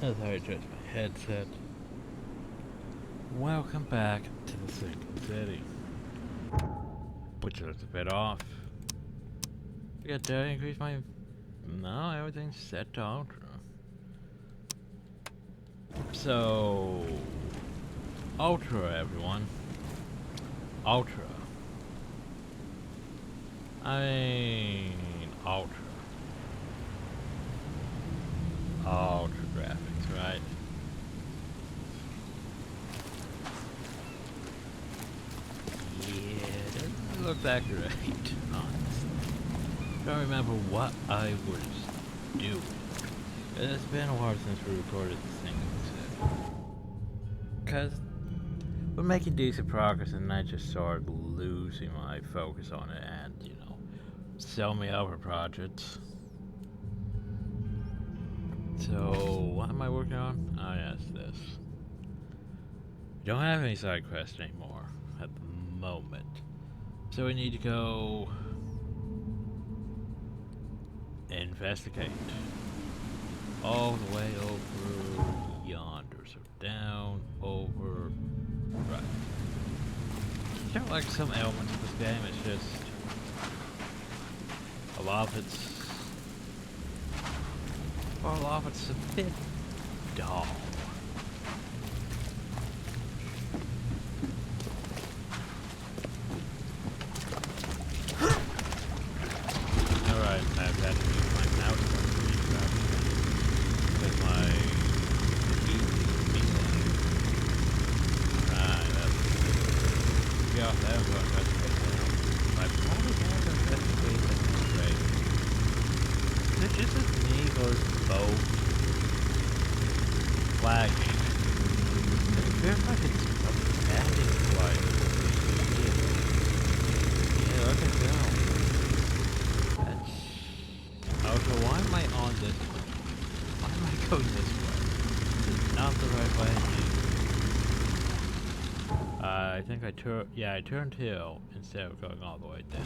As I adjust my headset. Welcome back to the Single City. Which looks a bit off. Did I increase my... No, everything's set to ultra. So... Ultra, everyone. Ultra. I mean... Ultra. Ultra graphics, right? Yeah, doesn't look that great, honestly. Don't remember what I was doing. It's been a while since we recorded this thing. Because we're making decent progress and I just started losing my focus on it and, you know, sell me other projects. So, what am I working on? Oh yes, this. We don't have any side quests anymore at the moment. So we need to go investigate. All the way over yonder. So down, over, right. I don't like some elements of this game, it's just a lot of it's a bit dull. Alright, I've had to use my mouse because my that's yeah, that was what investigate now. I probably have to investigate that straight. Is it just as me or both flagging? It feels like it's adding quite. Yeah, look at that. That's... Oh, so why am I on this way? Why am I going this way? This is not the right way. I think I turned... Yeah, I turned hill instead of going all the way down.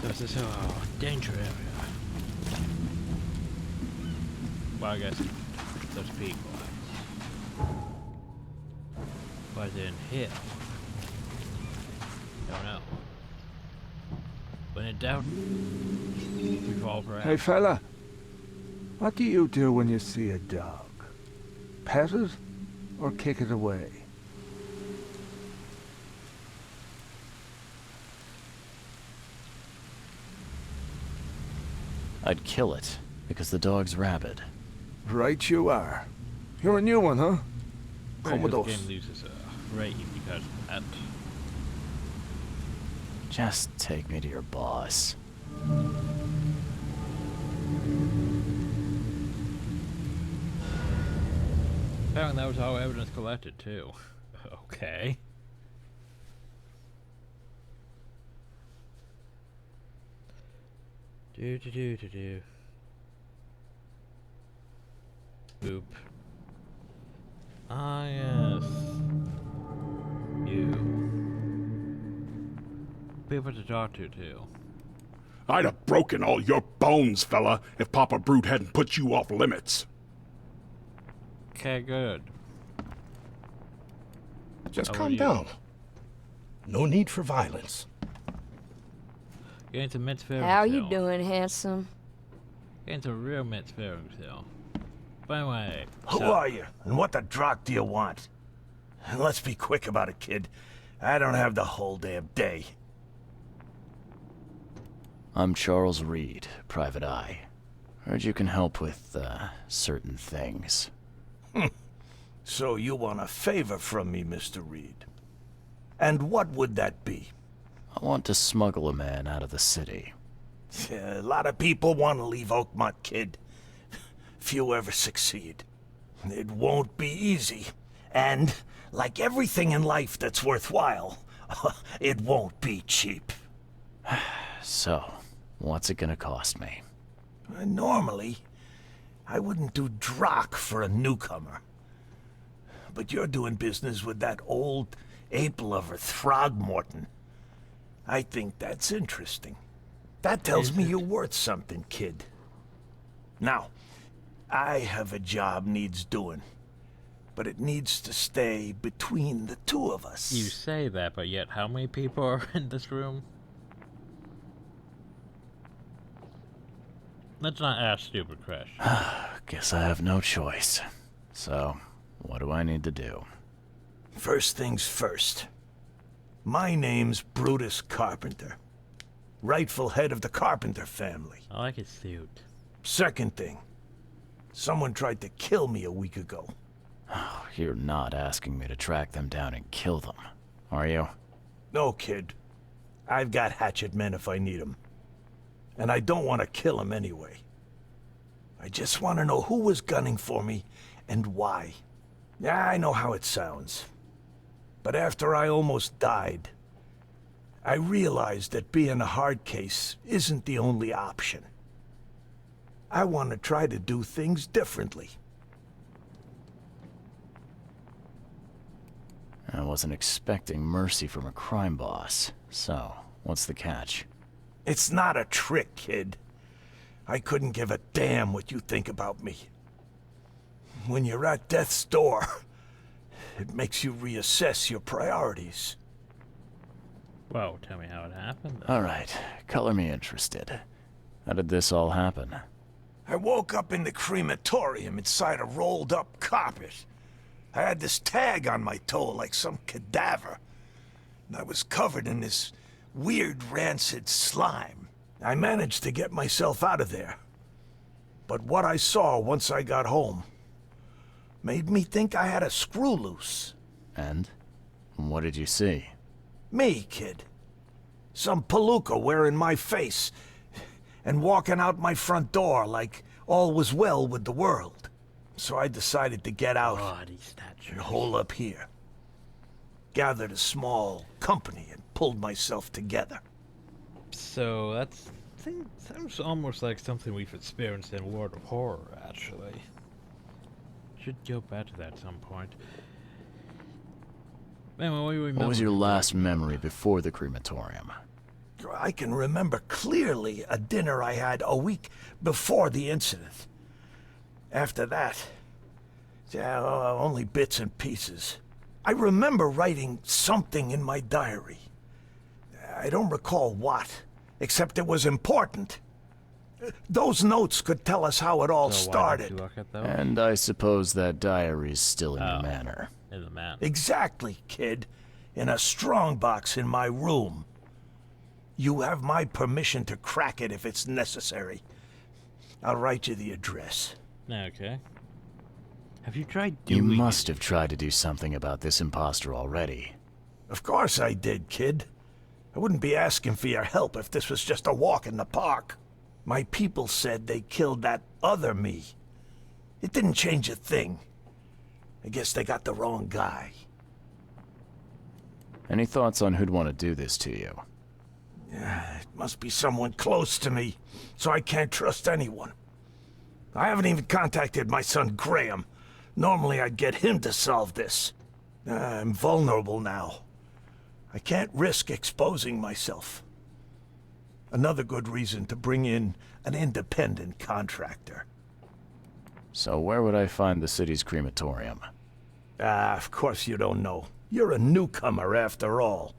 This is a danger area. Well, I guess there's people. But in here, don't know. When in doubt, we fall for it. Hey fella, what do you do when you see a dog? Pet it or kick it away? I'd kill it, because the dog's rabid. Right you are. You're a new one, huh? Come with This us. game loses rating because of that. Just take me to your boss. Apparently that was all evidence collected too. Okay. Do. Boop. Ah, yes. You. People to talk to, too. I'd have broken all your bones, fella, if Papa Brute hadn't put you off limits. Okay, good. Just How calm are you? down. No need for violence. Getting to Mitz Fairy How you Tale. doing, handsome? Getting to real Mitz Fairy Tale. By the way, Who are you, and what the drock do you want? And let's be quick about it, kid. I don't have the whole damn day. I'm Charles Reed, Private Eye. Heard you can help with, certain things. So you want a favor from me, Mr. Reed. And what would that be? I want to smuggle a man out of the city. A lot of people want to leave Oakmont, kid. Few ever succeed. It won't be easy. And, like everything in life that's worthwhile, it won't be cheap. So, what's it gonna cost me? Normally, I wouldn't do drock for a newcomer. But you're doing business with that old ape-lover Throgmorton. I think that's interesting. That tells me you're worth something, kid. Now, I have a job needs doing, but it needs to stay between the two of us. You say that, but yet how many people are in this room? Let's not ask stupid questions. Guess I have no choice. So, what do I need to do? First things first. My name's Brutus Carpenter, rightful head of the Carpenter family. I like his suit. Second thing, someone tried to kill me a week ago. Oh, you're not asking me to track them down and kill them, are you? No, kid. I've got hatchet men if I need them. And I don't want to kill them anyway. I just want to know who was gunning for me and why. Yeah, I know how it sounds. But after I almost died, I realized that being a hard case isn't the only option. I want to try to do things differently. I wasn't expecting mercy from a crime boss. So, what's the catch? It's not a trick, kid. I couldn't give a damn what you think about me. When you're at death's door, it makes you reassess your priorities. Well, tell me how it happened. Alright, color me interested. How did this all happen? I woke up in the crematorium inside a rolled-up carpet. I had this tag on my toe like some cadaver. And I was covered in this weird rancid slime. I managed to get myself out of there. But what I saw once I got home made me think I had a screw loose. And? What did you see? Me, kid. Some palooka wearing my face and walking out my front door like all was well with the world. So I decided to get out Body stature. and hole up here. Gathered a small company and pulled myself together. So sounds almost like something we've experienced in World of Horror, actually. Should go back to that at some point. Man, What was your last memory before the crematorium? I can remember clearly a dinner I had a week before the incident. After that, yeah, only bits and pieces. I remember writing something in my diary. I don't recall what, except it was important. Those notes could tell us how it all started. And I suppose that diary's still in your manor. In the man. Exactly, kid. In a strongbox in my room. You have my permission to crack it if it's necessary. I'll write you the address. Okay. Have you tried doing You must have tried to do something about this imposter already. Of course I did, kid. I wouldn't be asking for your help if this was just a walk in the park. My people said they killed that other me. It didn't change a thing. I guess they got the wrong guy. Any thoughts on who'd want to do this to you? It must be someone close to me, so I can't trust anyone. I haven't even contacted my son Graham. Normally I'd get him to solve this. I'm vulnerable now. I can't risk exposing myself. Another good reason to bring in an independent contractor. So where would I find the city's crematorium? Of course you don't know. You're a newcomer after all.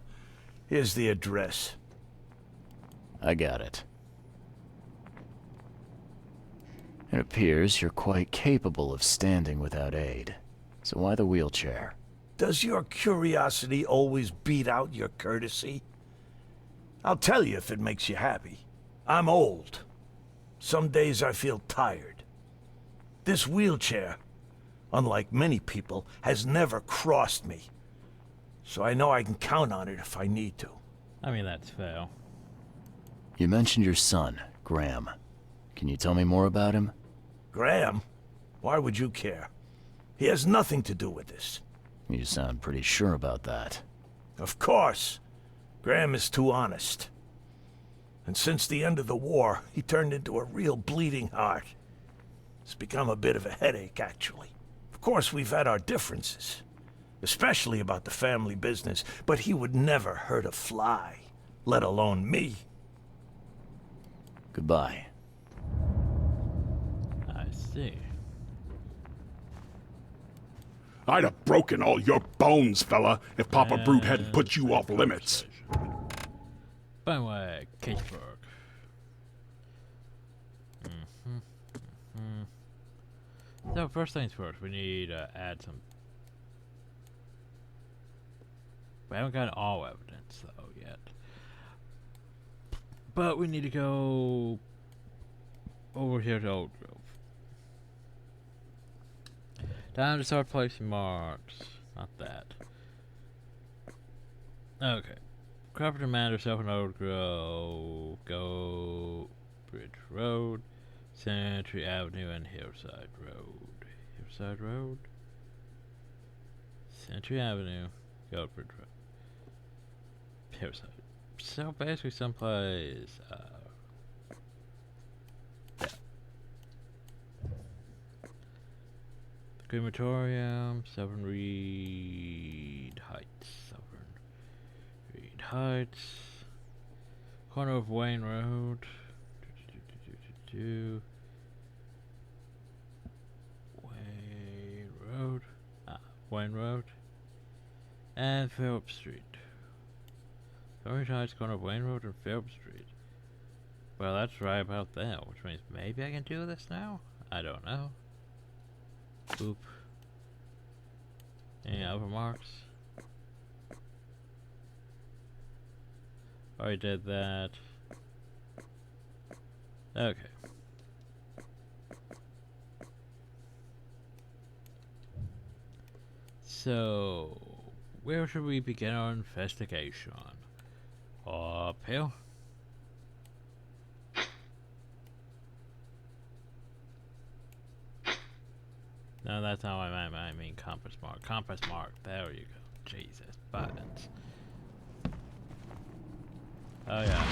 Here's the address. I got it. It appears you're quite capable of standing without aid. So why the wheelchair? Does your curiosity always beat out your courtesy? I'll tell you if it makes you happy. I'm old. Some days I feel tired. This wheelchair, unlike many people, has never crossed me. So I know I can count on it if I need to. I mean, that's fair. You mentioned your son, Graham. Can you tell me more about him? Graham? Why would you care? He has nothing to do with this. You sound pretty sure about that. Of course. Graham is too honest. And since the end of the war, he turned into a real bleeding heart. It's become a bit of a headache, actually. Of course, we've had our differences, especially about the family business, but he would never hurt a fly, let alone me. Goodbye. I see. I'd have broken all your bones, fella, if Papa Brute hadn't put you off limits. By the way, Caseburg. So first things first, we need to add some. We haven't got all evidence though yet, but we need to go over here to Old Grove. Time to start placing marks. Not that. Okay. Crawford and yourself in Old Grove. Go Bridge Road, Century Avenue, and Hillside Road. Hillside Road? Century Avenue, go Bridge Road. Hillside. So basically someplace, yeah. The crematorium, Southern Reed Heights. Heights, corner of Wayne Road, Wayne Road, and Phillips Street. Orange Heights, corner of Wayne Road and Phillips Street. Well, that's right about there, which means maybe I can do this now? I don't know. Boop. Any other marks? Already did that. Okay. So, where should we begin our investigation? Uphill? No, that's not what I mean compass mark. Compass mark. There you go. Jesus. Buttons. Oh yeah.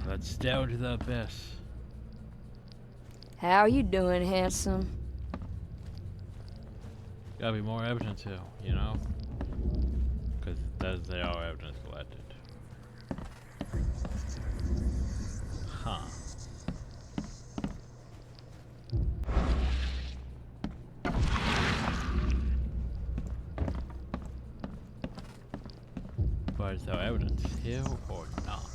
Let's down to the abyss. How you doing, handsome? Gotta be more evidence here, you know? Because they are evidence collected. Huh. But is there evidence here or not?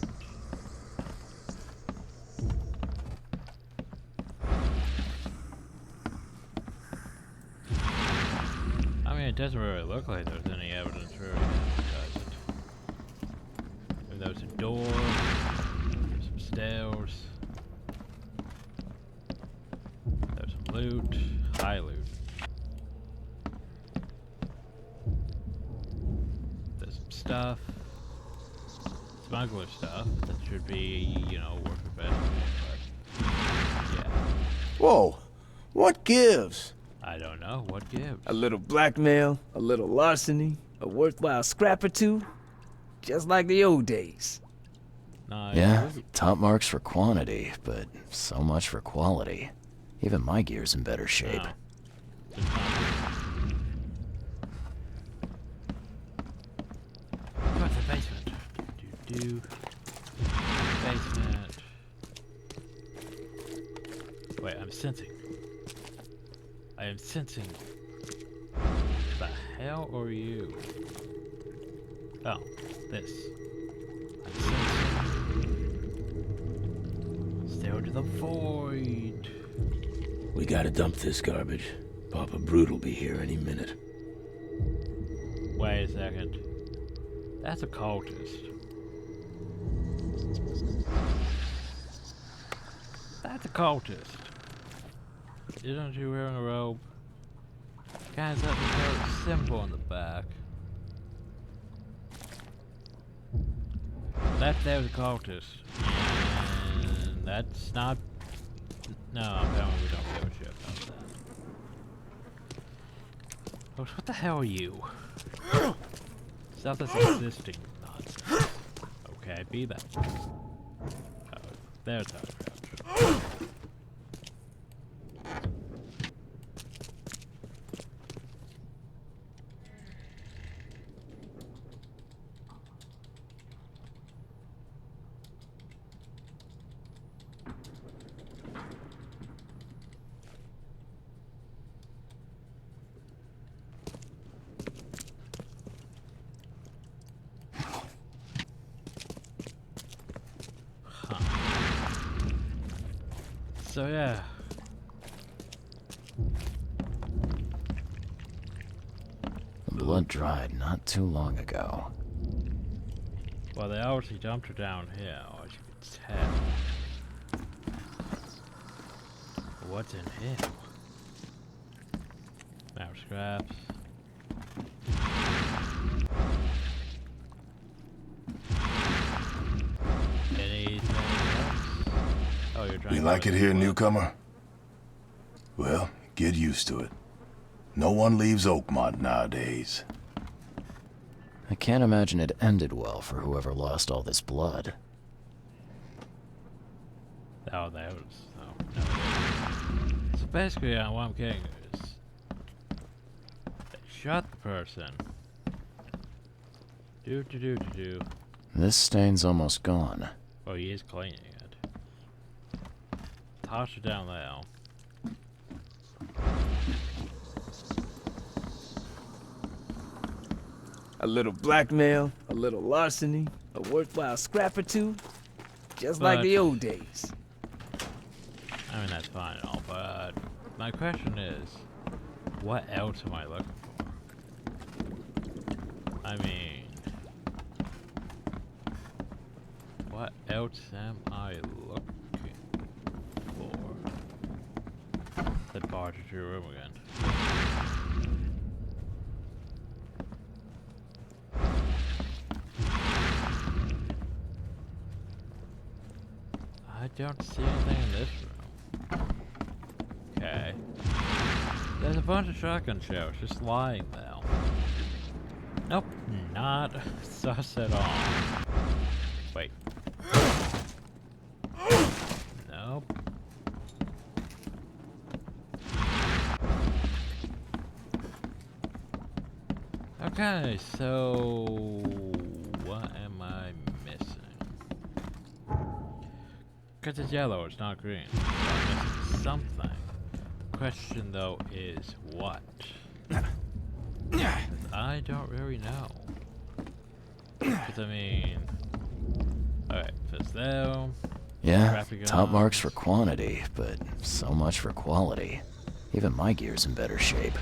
I mean, it doesn't really look like there's any evidence really, does it? If there's a door, there's some stairs, there's some loot, high loot. There's some stuff. Smuggler stuff that should be, you know, worth a bit. But yeah, Whoa, what gives? I don't know what gives. A little blackmail, a little larceny, a worthwhile scrap or two? Just like the old days. No, Yeah, top marks for quantity, but so much for quality. Even my gear's in better shape. no. What's the basement? Basement. Wait, I'm sensing. I am sensing. The hell are you? Oh, this. I'm sensing. Stare into the void. We gotta dump this garbage. Papa Brute'll be here any minute. Wait a second. That's a cultist. That's a cultist. Isn't she wearing a robe? Guys, that was a symbol on the back. That there was a cultist. And that's not... No, apparently we don't give a shit about that. Oh, what the hell are you? Stuff that's existing nonsense. Okay, be that. Oh, there's how to crouch. So yeah. The blood dried not too long ago. Well, they obviously dumped her down here, as you can tell. What's in here? Mouse scraps. Anything else? Oh, you're trying You to like go it in here, the wood. newcomer? Well, get used to it. No one leaves Oakmont nowadays. I can't imagine it ended well for whoever lost all this blood. Oh, that was... Oh, no. So basically, what I'm getting is... They shot the person. Do. This stain's almost gone. Oh, he is cleaning it. Toss it down there. A little blackmail, a little larceny, a worthwhile scrap or two. Just like But- the old days. I mean, that's fine and all, but my question is, what else am I looking for? I mean, what else am I looking for? That barge into your room again. I don't see anything in this room. Okay. There's a bunch of shotgun shells just lying there. Nope, not sus at all. Wait. Nope. Okay, so what am I missing? Because it's yellow, it's not green. So I'm missing something. Question though is what? I don't really know. Because I mean... Alright, so it's there. Yeah, Graphic top marks guns. for quantity, but so much for quality. Even my gear's in better shape.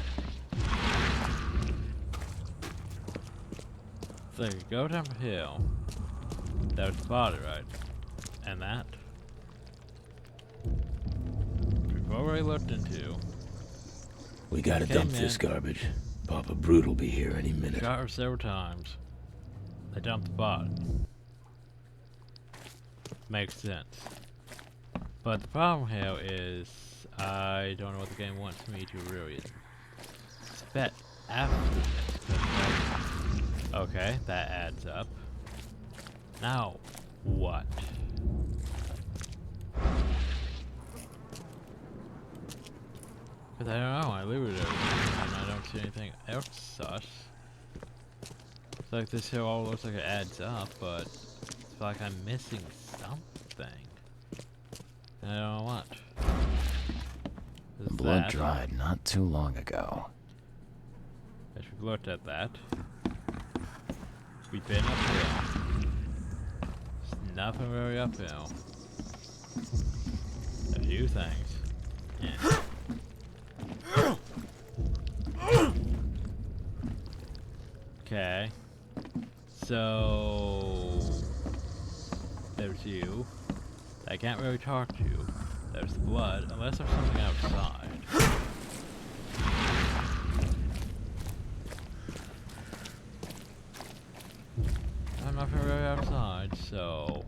So you go down the hill. There's the body, right? And that. We've already looked into. We gotta Okay, dump man. this garbage. Papa Brute will be here any minute. Shot her several times. They dumped the body. Makes sense. But the problem here is I don't know what the game wants me to really expect after this. 'Cause, like, okay, that adds up. Now, what? Because I don't know, I looted everything and I don't see anything else sus. It's like this here all looks like it adds up, but it's like I'm missing something. And I don't know what. The Is blood that? dried not too long ago. As we've looked at that. We've been uphill. There's nothing really uphill. A few things. Yeah. Okay. So there's you. I can't really talk to you. There's the blood, unless there's something outside. I'm not gonna go outside, so...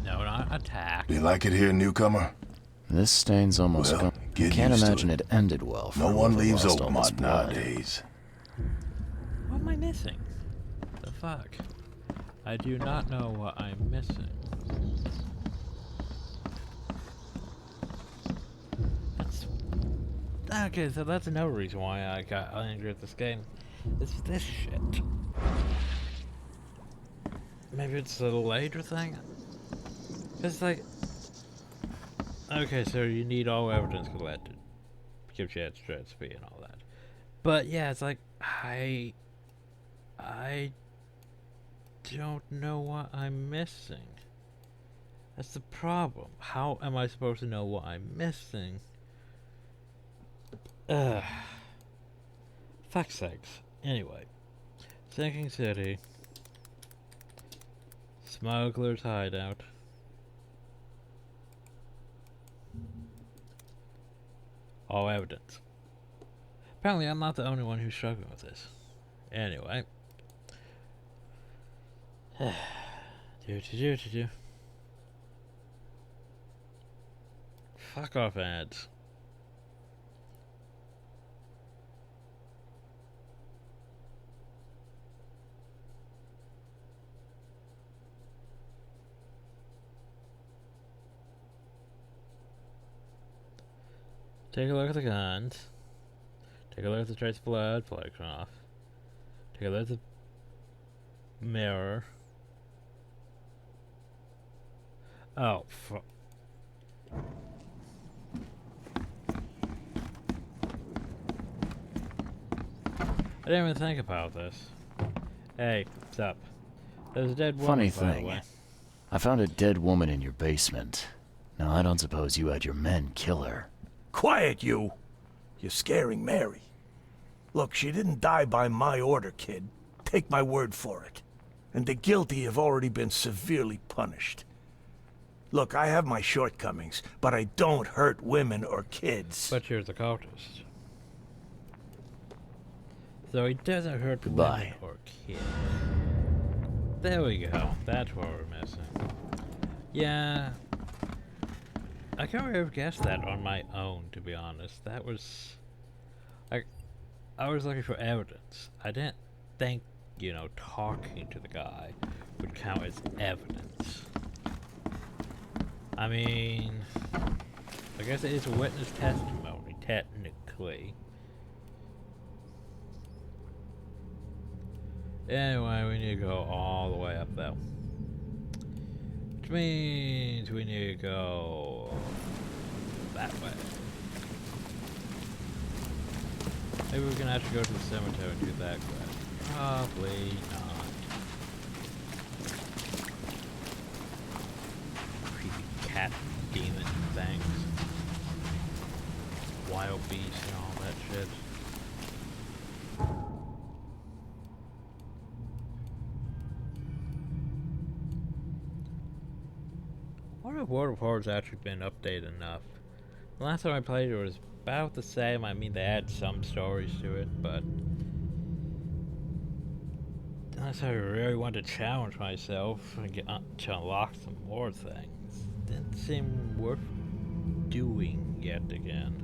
No, not attack. You like it here, newcomer? This stain's almost Well, gone. get Can't used to imagine it ended well for No one whoever leaves lost all this Oakmont blood. nowadays. What am I missing? The fuck? I do not know what I'm missing. That's... Okay, so that's another reason why I got angry at this game. It's this shit. Maybe it's a later thing? It's like... Okay, so you need all evidence collected. Gives you extra XP and all that. But yeah, it's like, I don't know what I'm missing. That's the problem. How am I supposed to know what I'm missing? Fuck's sakes. Anyway. Sinking City. Smuggler's hideout. All evidence. Apparently I'm not the only one who's struggling with this. Anyway. do. Fuck off ads. Take a look at the guns. Take a look at the trace of blood, photograph. Take a look at the mirror. Oh, fuck. I didn't even think about this. Hey, what's up? There's a dead woman, Funny by the thing. way. I found a dead woman in your basement. Now, I don't suppose you had your men kill her. Quiet, you! You're scaring Mary. Look, she didn't die by my order, kid. Take my word for it. And the guilty have already been severely punished. Look, I have my shortcomings, but I don't hurt women or kids. But you're the cultist. So he doesn't hurt Goodbye. women or kids. There we go. That's what we're missing. Yeah. I can't really have guessed that on my own, to be honest. That was... Like, I was looking for evidence. I didn't think, you know, talking to the guy would count as evidence. I mean... I guess it is a witness testimony, technically. Anyway, we need to go all the way up though. Which means we need to go that way. Maybe we can actually go to the cemetery and do that quest. Probably not. Creepy cat demon things. Wild beasts and all that shit. I wonder if World of Horror's actually been updated enough. The last time I played it was about the same. I mean, they add some stories to it, but unless I really want to challenge myself and get to unlock some more things, it didn't seem worth doing yet again.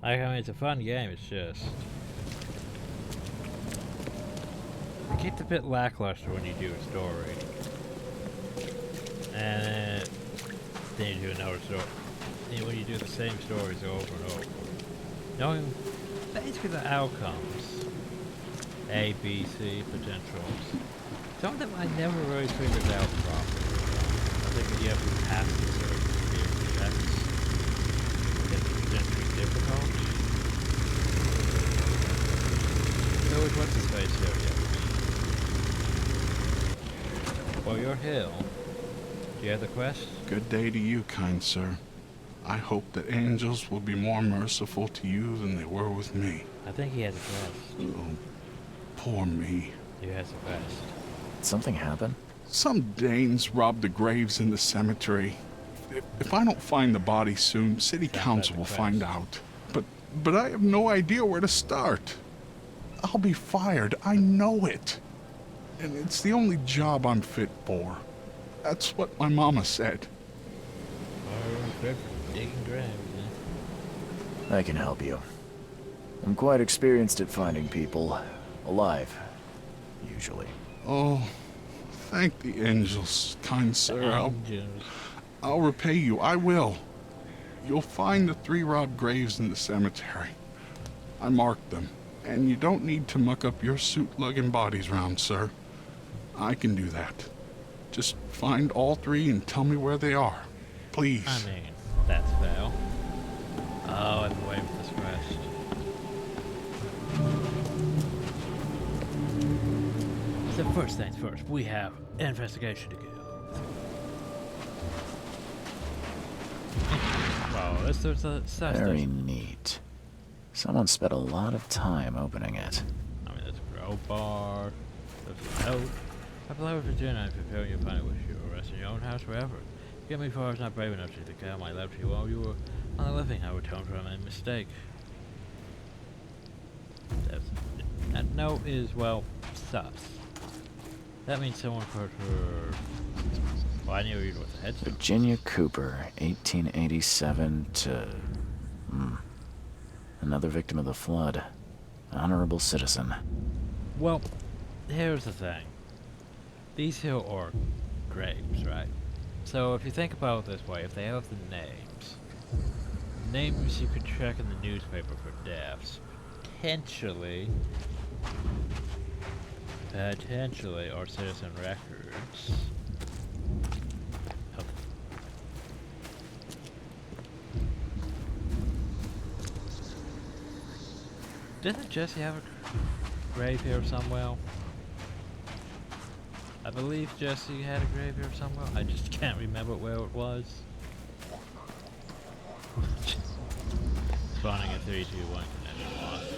Like, I mean, it's a fun game. It's just it gets a bit lackluster when you do a story. And then you do another story. And when you do the same stories over and over. Knowing basically the outcomes. A, B, C, potentials. Some of them I never really figured out properly. I think that you have to pass the certain checks. It's potentially difficult. So what's his face here yet? For your hill. Do you have the quest? Good day to you, kind sir. I hope that angels will be more merciful to you than they were with me. I think he has a quest. Oh, poor me. You has the best. Did something happen? Some Danes robbed the graves in the cemetery. If I don't find the body soon, City Council will find out. But I have no idea where to start. I'll be fired. I know it. And it's the only job I'm fit for. That's what my mama said. Digging graves, I can help you. I'm quite experienced at finding people alive, usually. Oh, thank the angels, kind sir. I'll repay you. I will. You'll find the 3 robbed graves in the cemetery. I marked them, and you don't need to muck up your suit lugging bodies round, sir. I can do that. Just find all 3 and tell me where they are. Please. I mean, that's fair. Oh, I've been waiting for this quest. So first things first, we have an investigation to go. Wow, there's a Very neat. Someone spent a lot of time opening it. I mean, there's a crowbar, there's a note. I believe Virginia, if you feel you find it with you, rest in your own house forever. Get me far as not brave enough to declare my love to you while you were on the living. I would atone for my mistake. That note is, well, sus. That means someone put her... Well, I knew you'd with the headstone. Virginia Cooper, 1887 to... Another victim of the flood. Honorable citizen. Well, here's the thing. These here are graves, right? So if you think about it this way, if they have the names you could check in the newspaper for deaths, potentially are citizen records. Didn't Jesse have a grave here somewhere? I believe Jesse had a grave here somewhere. I just can't remember where it was. Spawning a 3, 2, 1 connection lost.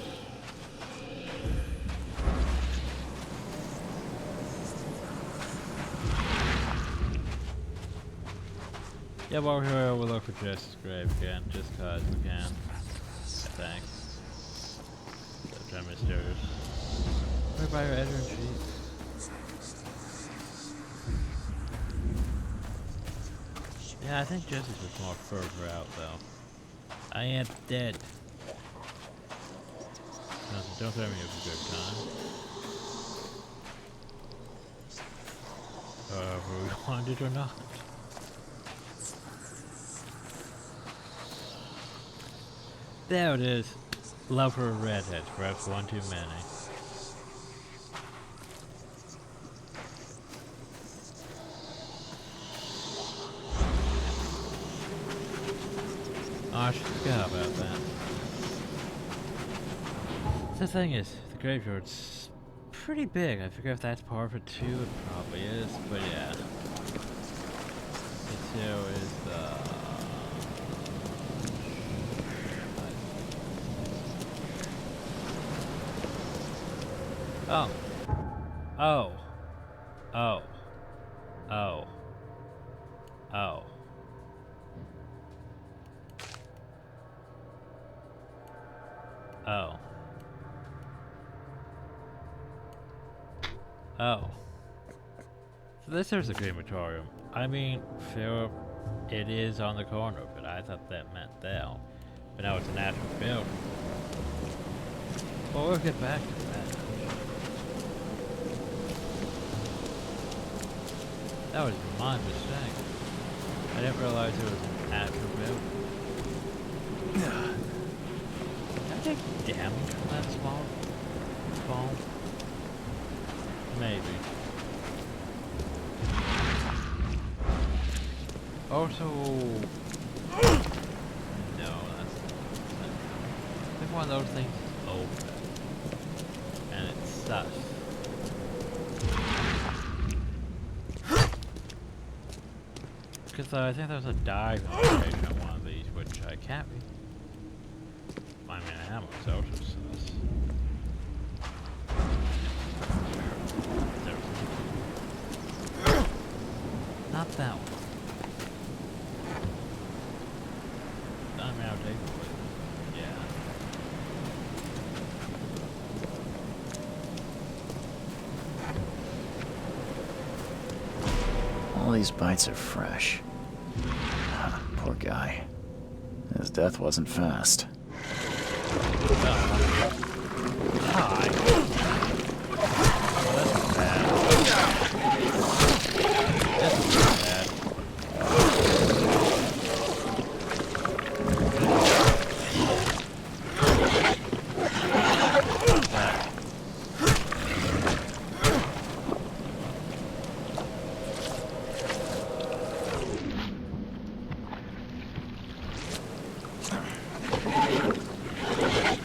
Yeah, while we're here, we'll look for Jesse's grave again, just cause we can. Thanks. That's kind of mysterious. Right by your editor sheet. Yeah, I think Jesse's was more further out, though. I am dead. No, don't throw me off a good time. Whether we wanted or not. There it is. Love her redheads, perhaps one too many. Oh, I should forget about that. The thing is, the graveyard's pretty big. I forget if that's part of it too. It probably is, but yeah. This here is the... Oh. Oh. Oh. Oh. Oh. Oh. Oh. So this is a crematorium. I mean, fair, it is on the corner, but I thought that meant there. But now it's an actual building. Well, we'll get back to that. That was my mistake. I didn't realize it was an actual building. Did I take damage from that small fall? Maybe. Also... No, that's... I think one of those things is open. And it's sus. Because I think there's a dive location on one of these, which I can't be. I mean, I am also sus. that one? I'm out of yeah. All these bites are fresh. Poor guy. His death wasn't fast. Hi. That's bad. That's bad.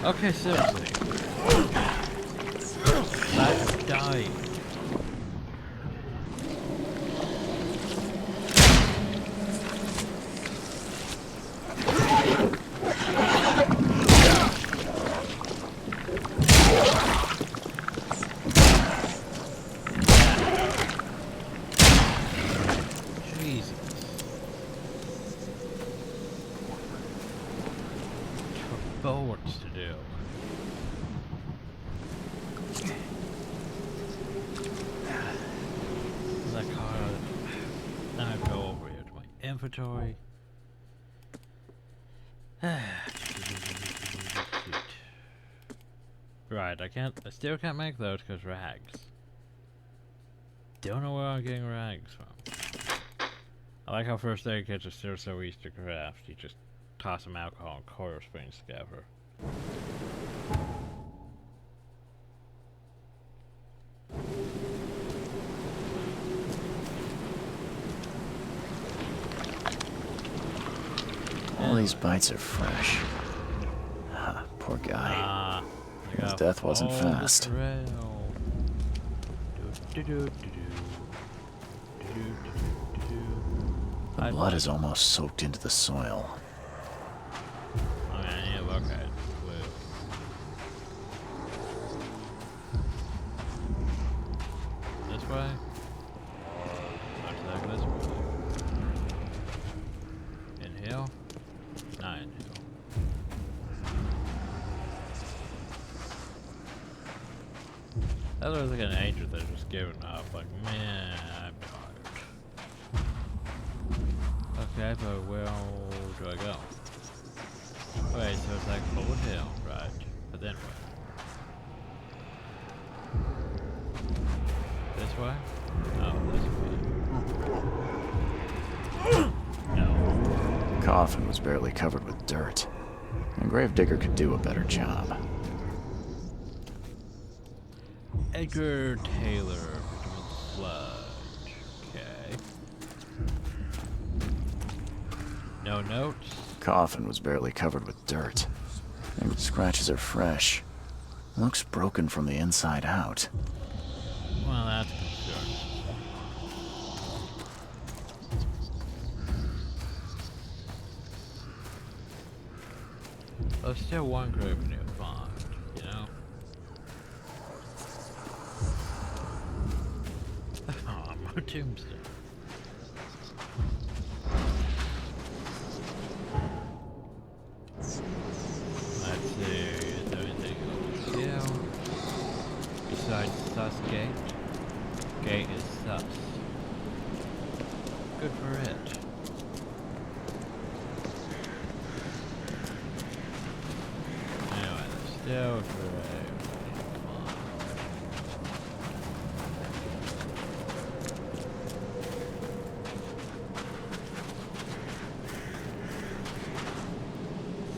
Okay, seriously. I've died. Jesus. Bullets to do. That card. Now I go over here to my inventory. Right, I still can't make those because rags. Don't know where I'm getting rags from. I like how first aid kits are still so easy to craft. You just toss some alcohol and coil springs together. All these bites are fresh. Poor guy. His death wasn't fast. The blood is almost soaked into the soil. I mean, I need to look at it. This way? Looks like this way. Inhale? Not inhale. That looks like an angel that's just giving up. Like, man, I'm tired. Okay, but where do I go? Wait, so it's like forward hill, right? But then what? This way? Oh, this way. No. The coffin was barely covered with dirt. A gravedigger could do a better job. Edgar Taylor, vitamin sludge. Okay. No notes. The coffin was barely covered with dirt. And scratches are fresh. Looks broken from the inside out. Well, that's concerning. There's still one grave we need to find, you know? Oh, more tombstone. Let's see, is there anything over here? Besides sus gate? Gate is sus. Good for it. Anyway, there's still grave.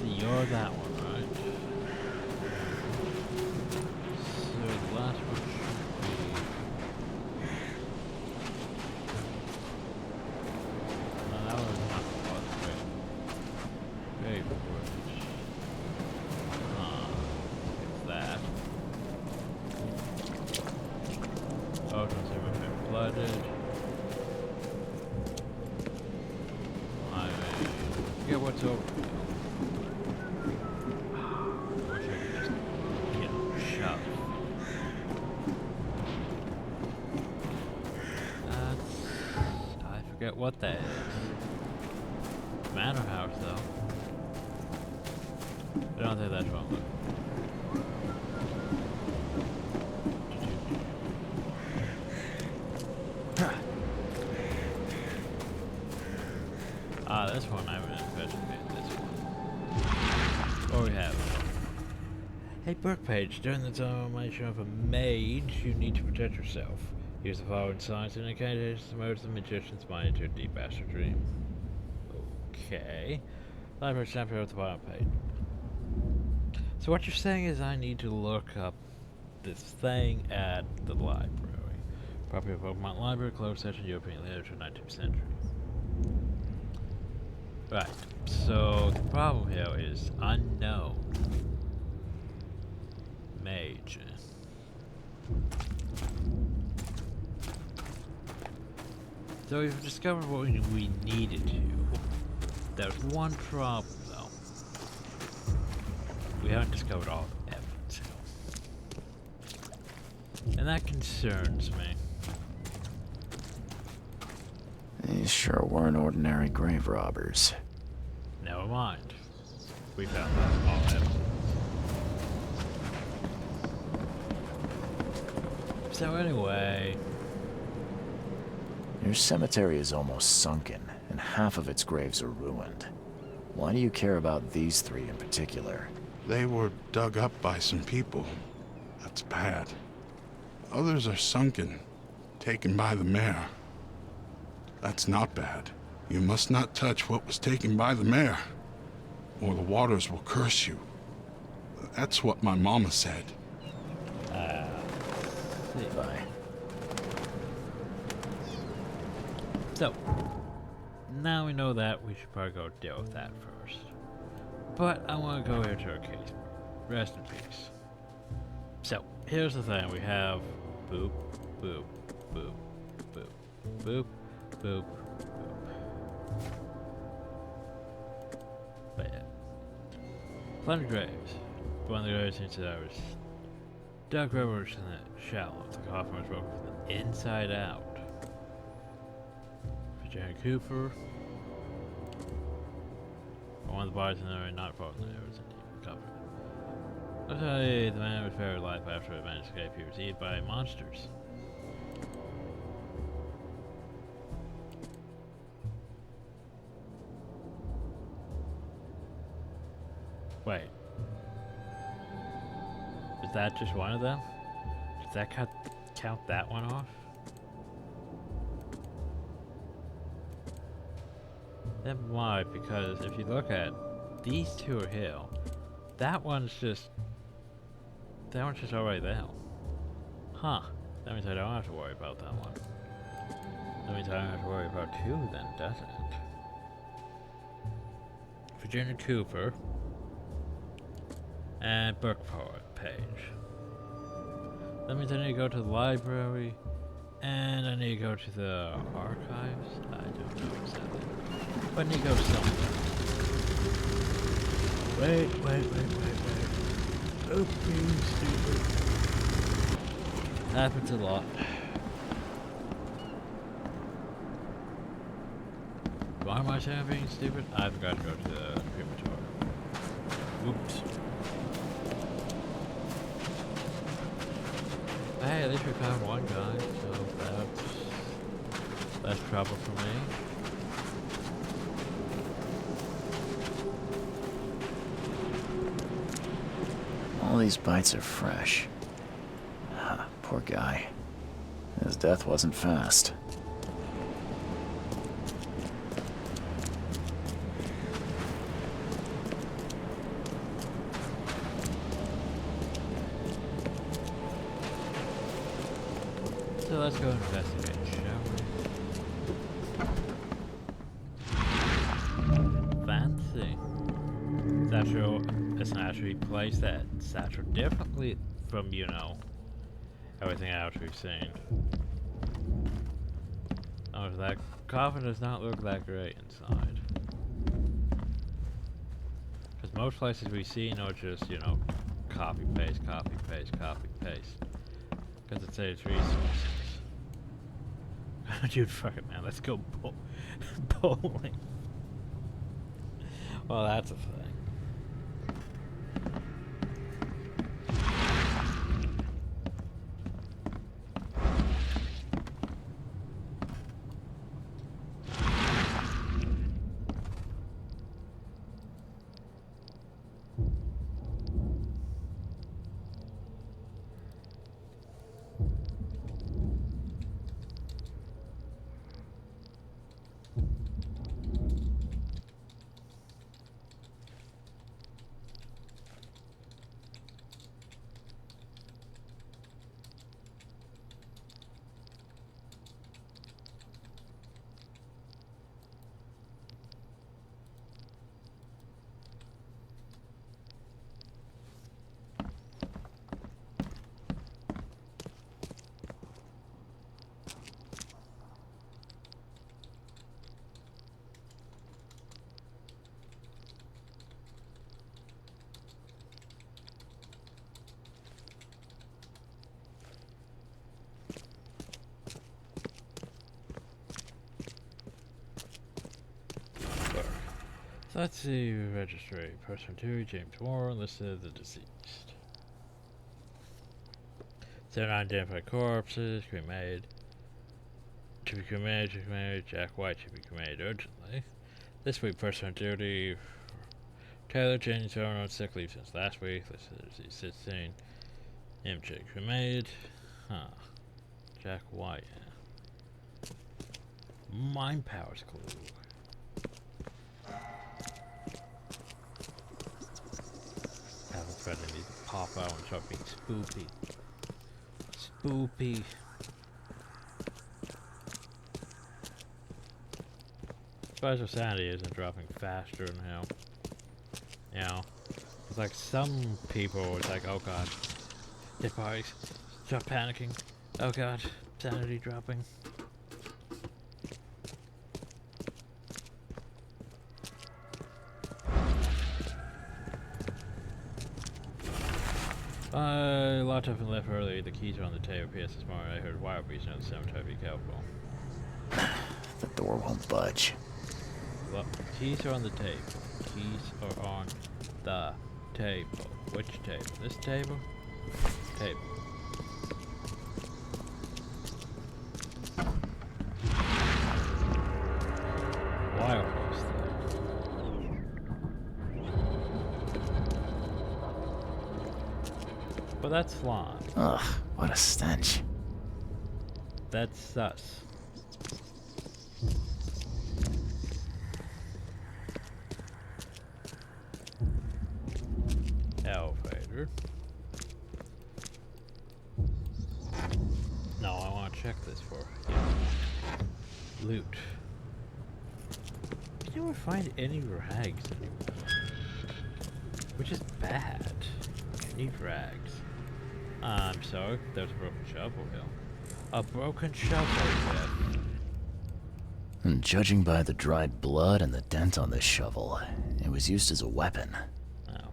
You're that one, right? So the last one should be... No, that was not the last one. Great bridge. It's that. Oceans have been flooded. I mean, forget what's over here. forget what that is. Manor house, though. I don't think that's wrong. Ah, this one I haven't investigated. This one. What we have? Hey, book page. During the transformation of a mage, you need to protect yourself. Use the following signs to indicate it moves the magician's mind into a deep astral dream. Okay. Library chapter at the bottom page. So what you're saying is I need to look up this thing at the library. Property of Oakmont Library, closed session, European literature, 19th century. Right. So the problem here is unknown mage. So we've discovered what we needed to. There's one problem, though. We haven't discovered all the evidence. And that concerns me. These sure weren't ordinary grave robbers. Never mind. We found all evidence. So anyway... Your cemetery is almost sunken, and half of its graves are ruined. Why do you care about these three in particular? They were dug up by some people. That's bad. Others are sunken, taken by the mayor. That's not bad. You must not touch what was taken by the mayor, or the waters will curse you. That's what my mama said. Bye. So, now we know that, we should probably go deal with that first. But I want to go here to our case. Rest in peace. So, here's the thing. We have boop, boop, boop, boop, boop, boop, boop. But yeah. Plenty of graves. One of the graves seems that I was dug rivers in the shallow. The coffin was broken from the inside out. Virginia Cooper. One of the bodies in there not far from there was indeed recovered. Let's say the man was buried alive after a man escaped. He was eaten by monsters. Wait. Is that just one of them? Does that count that one off? Then why? Because if you look at these two are here. That one's just already there. Huh. That means I don't have to worry about that one. That means I don't have to worry about two then, doesn't it? Virginia Cooper and Burkeport page. That means I need to go to the library and I need to go to the archives. I don't know exactly. But I need to go somewhere. Wait. Oh, being stupid. Happens a lot. Why am I saying I'm being stupid? I forgot to go to the crematorium. Oops. Hey, at least we found one guy, so that's less trouble for me. All these bites are fresh. Poor guy. His death wasn't fast. So let's go investigate, shall we? Fancy. It's an actually place that satchel differently from, you know, everything else we've seen. Oh, that coffin does not look that great inside. Because most places we see are just, you know, copy, paste, copy, paste, copy, paste. Because it saves resources. Dude, fuck it, man. Let's go bowling. Well, that's a thing. Let's see, registry. Person 2, James Warren, listed as the deceased. 7 unidentified corpses, cremated. To be cremated, Jack White should be cremated urgently. This week, person on duty, Taylor James Warren on sick leave since last week, listed as the 16. MJ cremated. Huh. Jack White, yeah. Mind powers clue. Friendly needs to pop out and start being spoopy. Spoopy. Special sanity isn't dropping faster now. You know, it's like some people, it's like, oh god, dead bodies, stop panicking. Oh god, sanity dropping. A lot of them left early. The keys are on the table. P.S. this morning I heard wild beasts near the cemetery. Be careful. The door won't budge. Well, keys are on the table. Keys are on the table. Which table? This table? Table. Wild beast. But that's slime. Ugh, what a stench. That's sus. Elevator. No, I want to check this for loot. You never find any rags anymore, which is bad. You need rags. I'm sorry, there's a broken shovel here. A broken shovel here. And judging by the dried blood and the dent on this shovel, it was used as a weapon. Oh.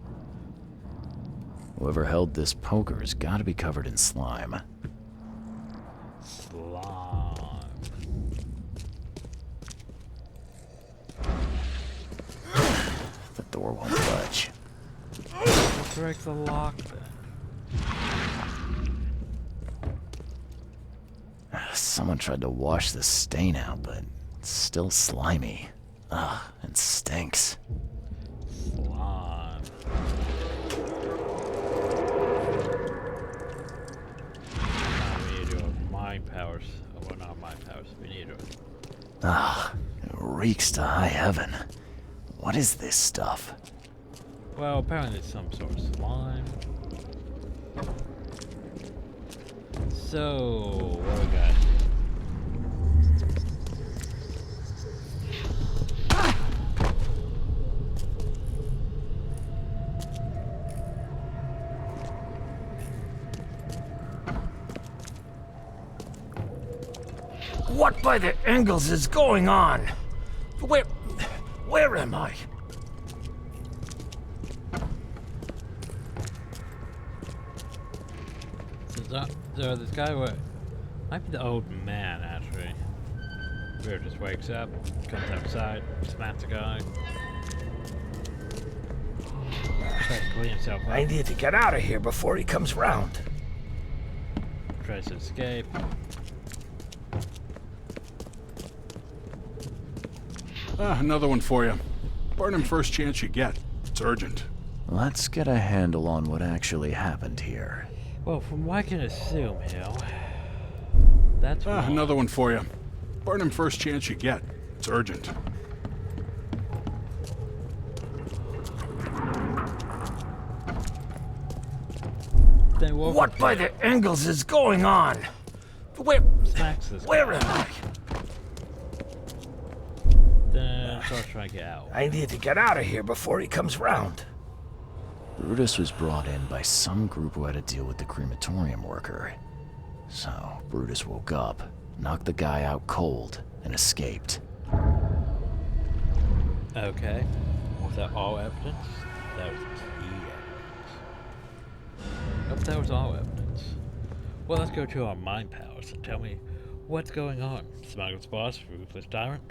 Whoever held this poker has got to be covered in slime. Slime. The door won't budge. Let's break the lock then. Someone tried to wash the stain out, but it's still slimy. Ugh, and stinks. Slime. We need to do mind powers. Oh, well, not mind powers. We need to. Ugh, it reeks to high heaven. What is this stuff? Well, apparently it's some sort of slime. So, what do we got? What by the angles is going on? Where am I? So this guy might be the old man, actually. Vampyr just wakes up, comes outside, smacks a guy. Tries to clean himself up. I need to get out of here before he comes round. Tries to escape. Another one for you. Burn him first chance you get. It's urgent. Let's get a handle on what actually happened here. Well, from what I can assume, Hill, that's wrong. Another one for you. Burn him first chance you get. It's urgent. Then What by the angles is going on? Smacks this Where guy. am I? Then starts trying to get out. I need to get out of here before he comes round. Brutus was brought in by some group who had to deal with the crematorium worker. So, Brutus woke up, knocked the guy out cold, and escaped. Okay. Was that all evidence? That was key evidence. Nope, that was all evidence. Well, let's go to our mind powers and tell me what's going on. Smuggler's boss, ruthless tyrant.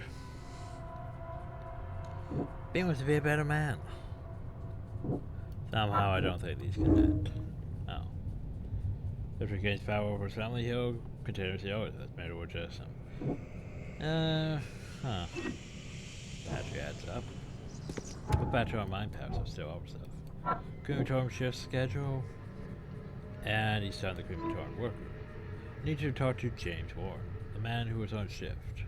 Being wants to be a better man. Somehow I don't think these connect. Oh. If he gains power over his family, he'll continuously owe it. That's made it with just him. Huh. Battery adds up. But battery on mind powers are still over stuff. Crematorium shift schedule. And he's on the crematorium worker. I need you to talk to James Warren, the man who was on shift.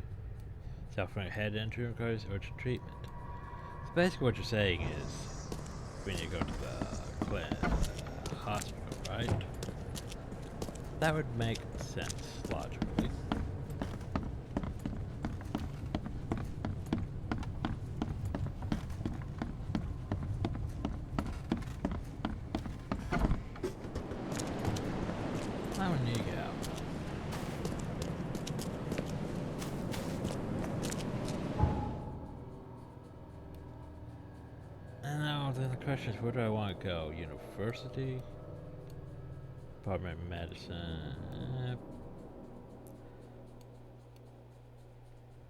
Suffering head injury requires urgent treatment. So basically what you're saying is we need to go to the hospital, right? That would make sense logically. I would need to get out. And now then the question is, where do I want to go? University? Department of Medicine?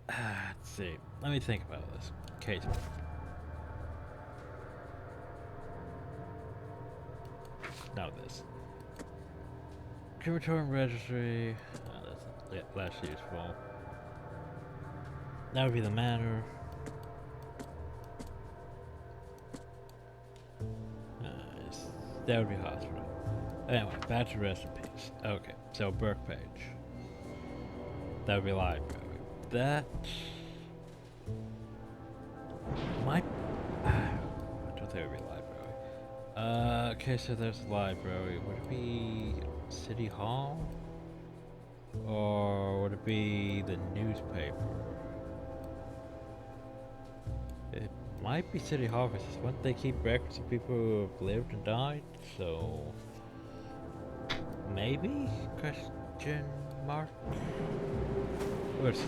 Let's see. Let me think about this. Case. Now this. Crematorium registry. Oh, that's less useful. That would be the manor. That would be hospital. Anyway, back to rest in peace. Okay, so Burke Page. That would be library. That might. I don't think it would be library. Okay, so there's the library. Would it be City Hall? Or would it be the newspaper? It might be City Hall because wouldn't they keep records of people who have lived and died? So maybe? Question mark? Let's see.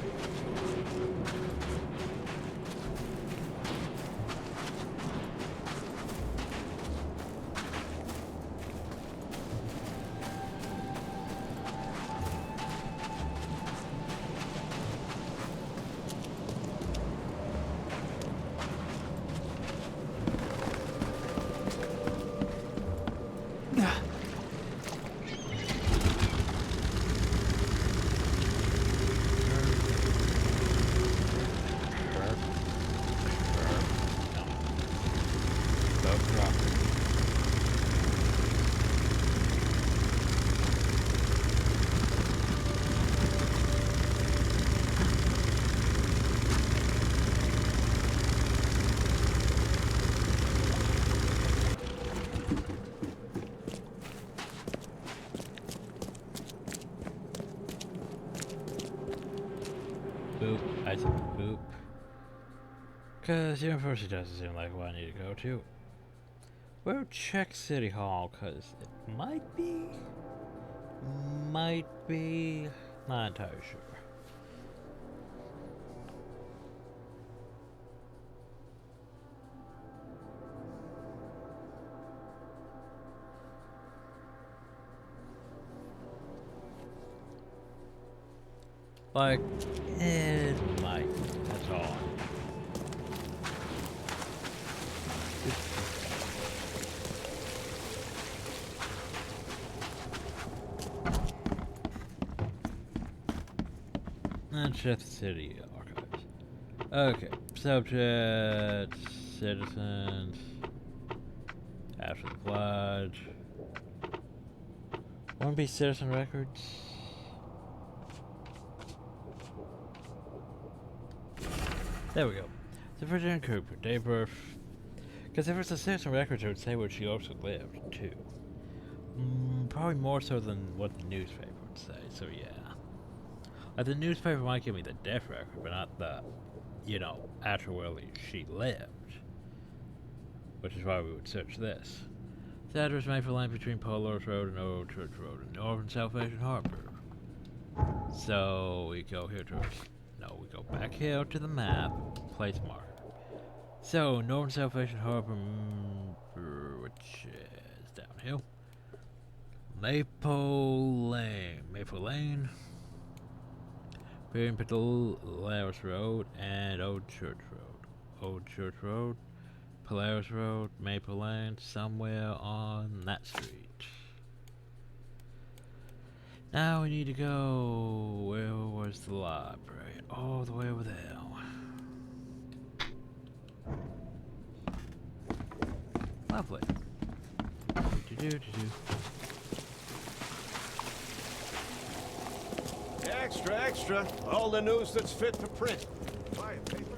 Boop. I said boop. Because university doesn't seem like what I need to go to. We'll check City Hall, because it might be, not entirely sure. Like, it on. And check the city archives. Okay, subject, citizens, after the pledge. Won't be citizen records. There we go. The Virgin Cooper, day of birth. Because if it's a citizen records, it would say where she also lived, too. Probably more so than what the newspaper would say, so yeah. Like, the newspaper might give me the death record, but not the, you know, actual where she lived. Which is why we would search this. The address made for lane between Polaris Road and Old Church Road in Northern Salvation Harbor. So we go here to, no, we go back here to the map, place marker. So Northern Salvation Harbor, which is downhill. Maple Lane. Between Polaris Road and Old Church Road. Polaris Road, Maple Lane, somewhere on that street. Now we need to go. Where was the library? All the way over there. Lovely. Extra. All the news that's fit to print. Buy a paper.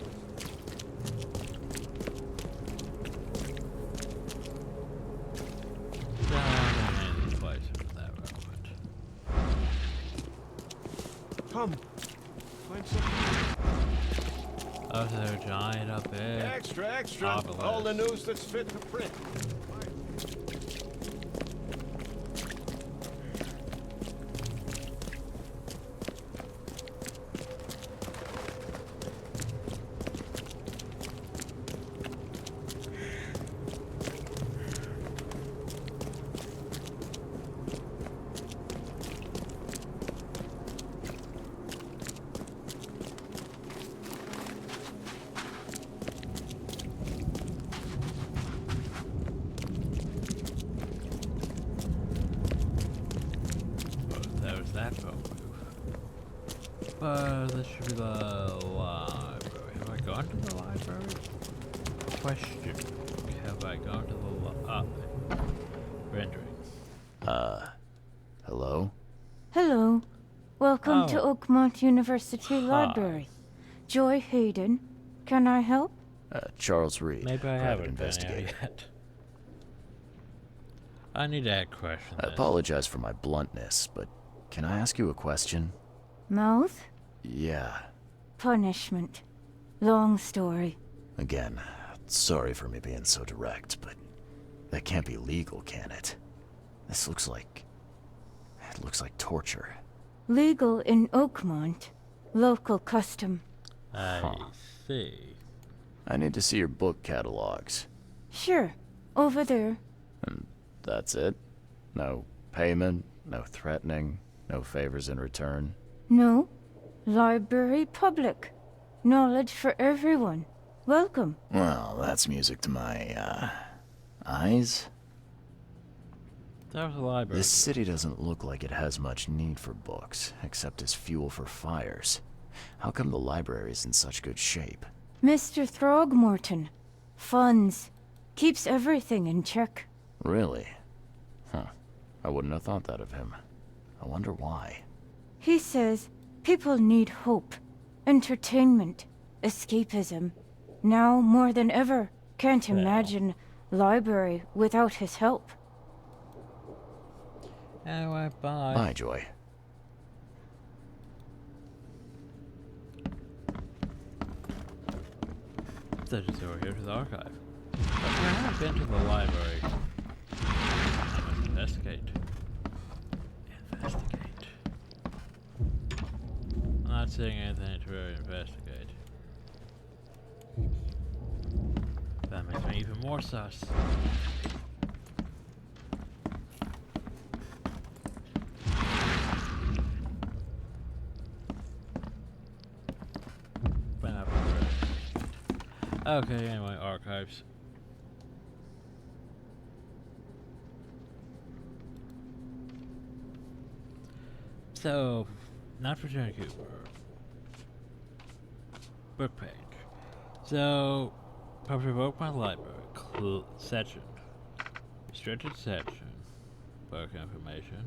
Come. Find something. Oh, so they're giant up there. Extra. All the news that's fit to print. This should be the library. Have I gone to the library? Question. Have I gone to the rendering. Hello? Hello. Welcome to Oakmont University Library. Joy Hayden. Can I help? Charles Reed. Maybe I private haven't been investigator. out yet. I need to add questions. I apologize for my bluntness, but can I ask you a question? Mouth? Yeah. Punishment. Long story. Again, sorry for me being so direct, but that can't be legal, can it? This looks like... it looks like torture. Legal in Oakmont. Local custom. I see. I need to see your book catalogs. Sure. Over there. And that's it? No payment, no threatening, no favors in return? No. Library public. Knowledge for everyone. Welcome. Well, that's music to my, eyes. There's a library. This city doesn't look like it has much need for books, except as fuel for fires. How come the library's in such good shape? Mr. Throgmorton. Funds. Keeps everything in check. Really? Huh. I wouldn't have thought that of him. I wonder why. He says people need hope, entertainment, escapism. Now more than ever, can't imagine library without his help. Anyway, bye. Bye, Joy. So just over here to the archive. But I haven't been to the library. I must investigate. I'm not seeing anything to really investigate. That makes me even more sus. Binoculars. Okay, anyway, archives. So, not for Jenny Cooper. Book page. So, publisher of Oakmont Library. Section. Restricted section. Book information.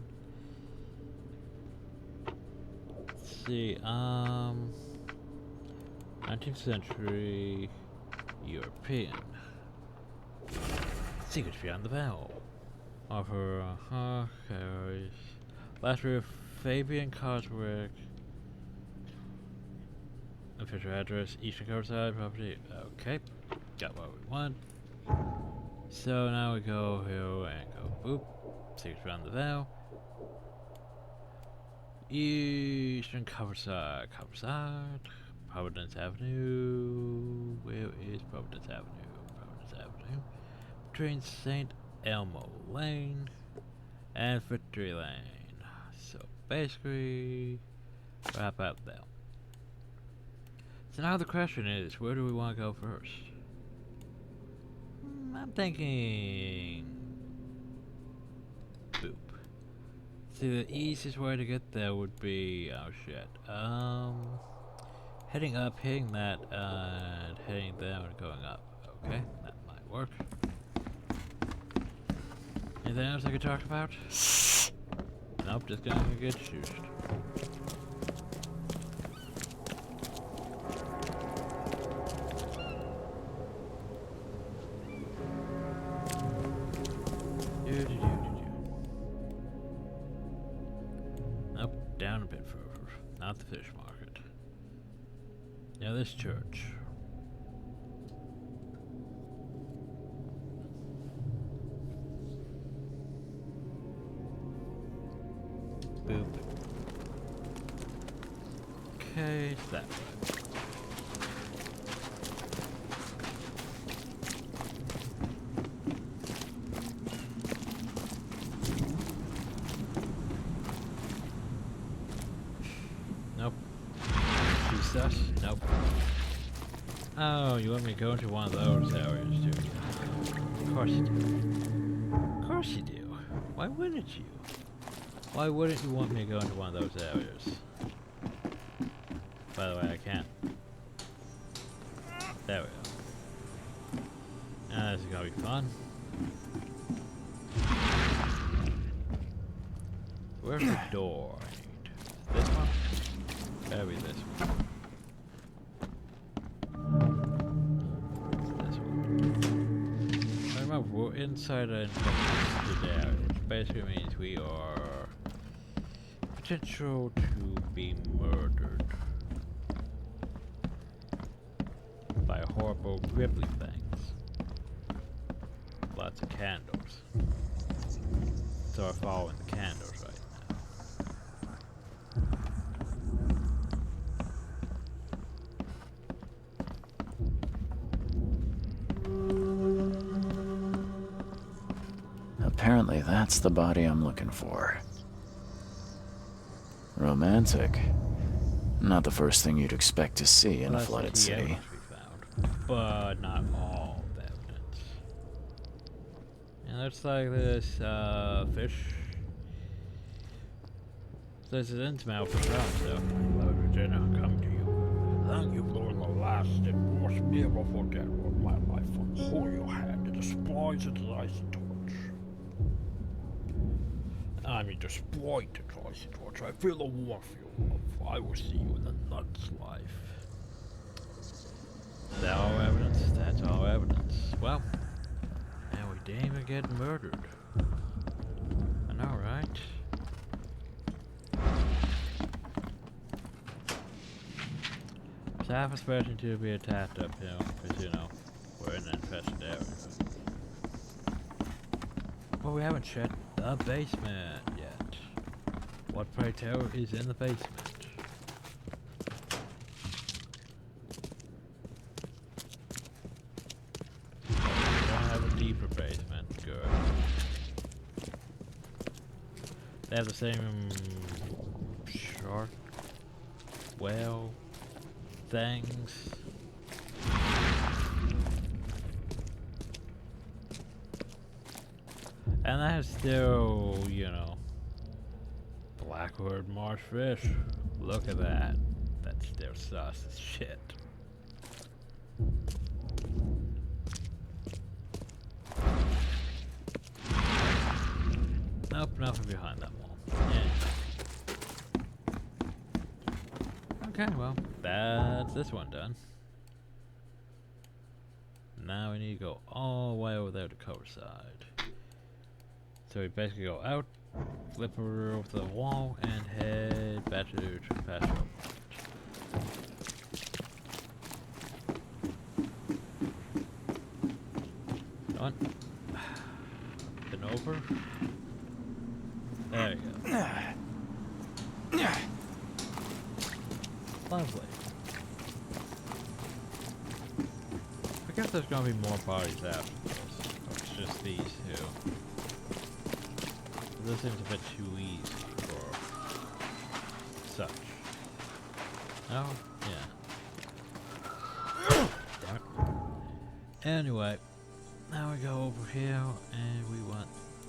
Let's see, 19th century European. Secrets Beyond the Veil. Offer, carries. Last read of Fabian Coswick. Official address, Eastern Coastside property. Okay, got what we want. So now we go here and go boop. Secrets Beyond the Veil. Eastern Coastside, Providence Avenue. Where is Providence Avenue? Providence Avenue. Between St. Elmo Lane and Victory Lane. So basically, wrap up there. So now the question is, where do we want to go first? I'm thinking boop. See, the easiest way to get there would be, oh shit, heading up, hitting that, and heading down and going up. Okay, that might work. Anything else I could talk about? Nope, just gonna get shooshed. Up, down a bit further. Not the fish market. Now this church. Boop. Okay, it's that way. Nope. Sus? Nope. Oh, you want me to go into one of those areas, do you? Of course you do. Of course you do. Why wouldn't you? Why wouldn't you want me to go into one of those areas? By the way, I can't. There we go. Now this is gonna be fun. Where's the door I need? This one? Gotta be this one. This one. Remember, we're inside an infected area, which basically means we are potential to be murdered by horrible gribbly things. Lots of candles. So we're following the candles right now. Apparently that's the body I'm looking for. Romantic. Not the first thing you'd expect to see in a flooded city. But not all the evidence. And looks like this fish. This is intimate for sure, so Lord Virginia, come to you. Thank you for the last and most beautiful day of my life. Hold your hand to despise it as I torch. I mean, despite it as I torch, I feel the warmth of your love. I will see you in the nun's life. Is that all evidence? That's all evidence. Well, and we didn't even get murdered. I know, right? So half expecting to be attacked uphill, because, you know, we're in an infested area. Well, we haven't checked the basement yet. What, pray tell, is in the basement? We don't have a deeper basement. Good. They have the same shark, whale things. And that's still, you know, Blackwood marsh fish. Look at that. That's still sus as shit. Nope, nothing behind that wall. Yeah. Okay, well, that's this one done. Now we need to go all the way over there to cover side. So we basically go out, flip over to the wall, and head back to past Oakmont. On. Been over. There you go. Lovely. I guess there's gonna be more parties after this. Or it's just these two. This seems a bit too easy for such. Oh, yeah. Damn it. Anyway, now we go over here and we want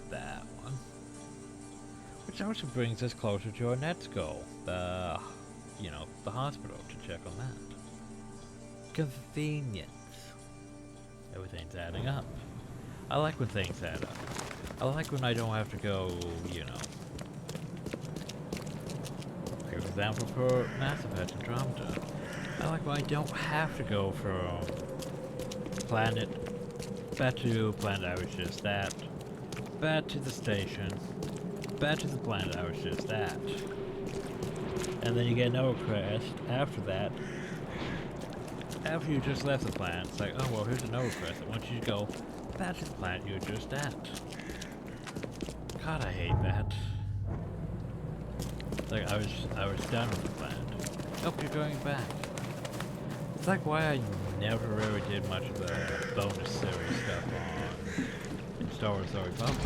that one. Which also brings us closer to our next goal. The, you know, the hospital to check on that. Convenience. Everything's adding up. I like when things add up. I like when I don't have to go, you know. For example, for Mass Effect Andromeda. I like when I don't have to go from planet back to planet I was just at, back to the station, back to the planet I was just at. And then you get another quest after that. After you just left the planet, it's like, oh well, here's another quest that wants you to go back to the planet you were just at. God, I hate that. It's like I was done with the planet. Nope, you're going back. It's like why I never really did much of the bonus series stuff on Star Wars: The Republic.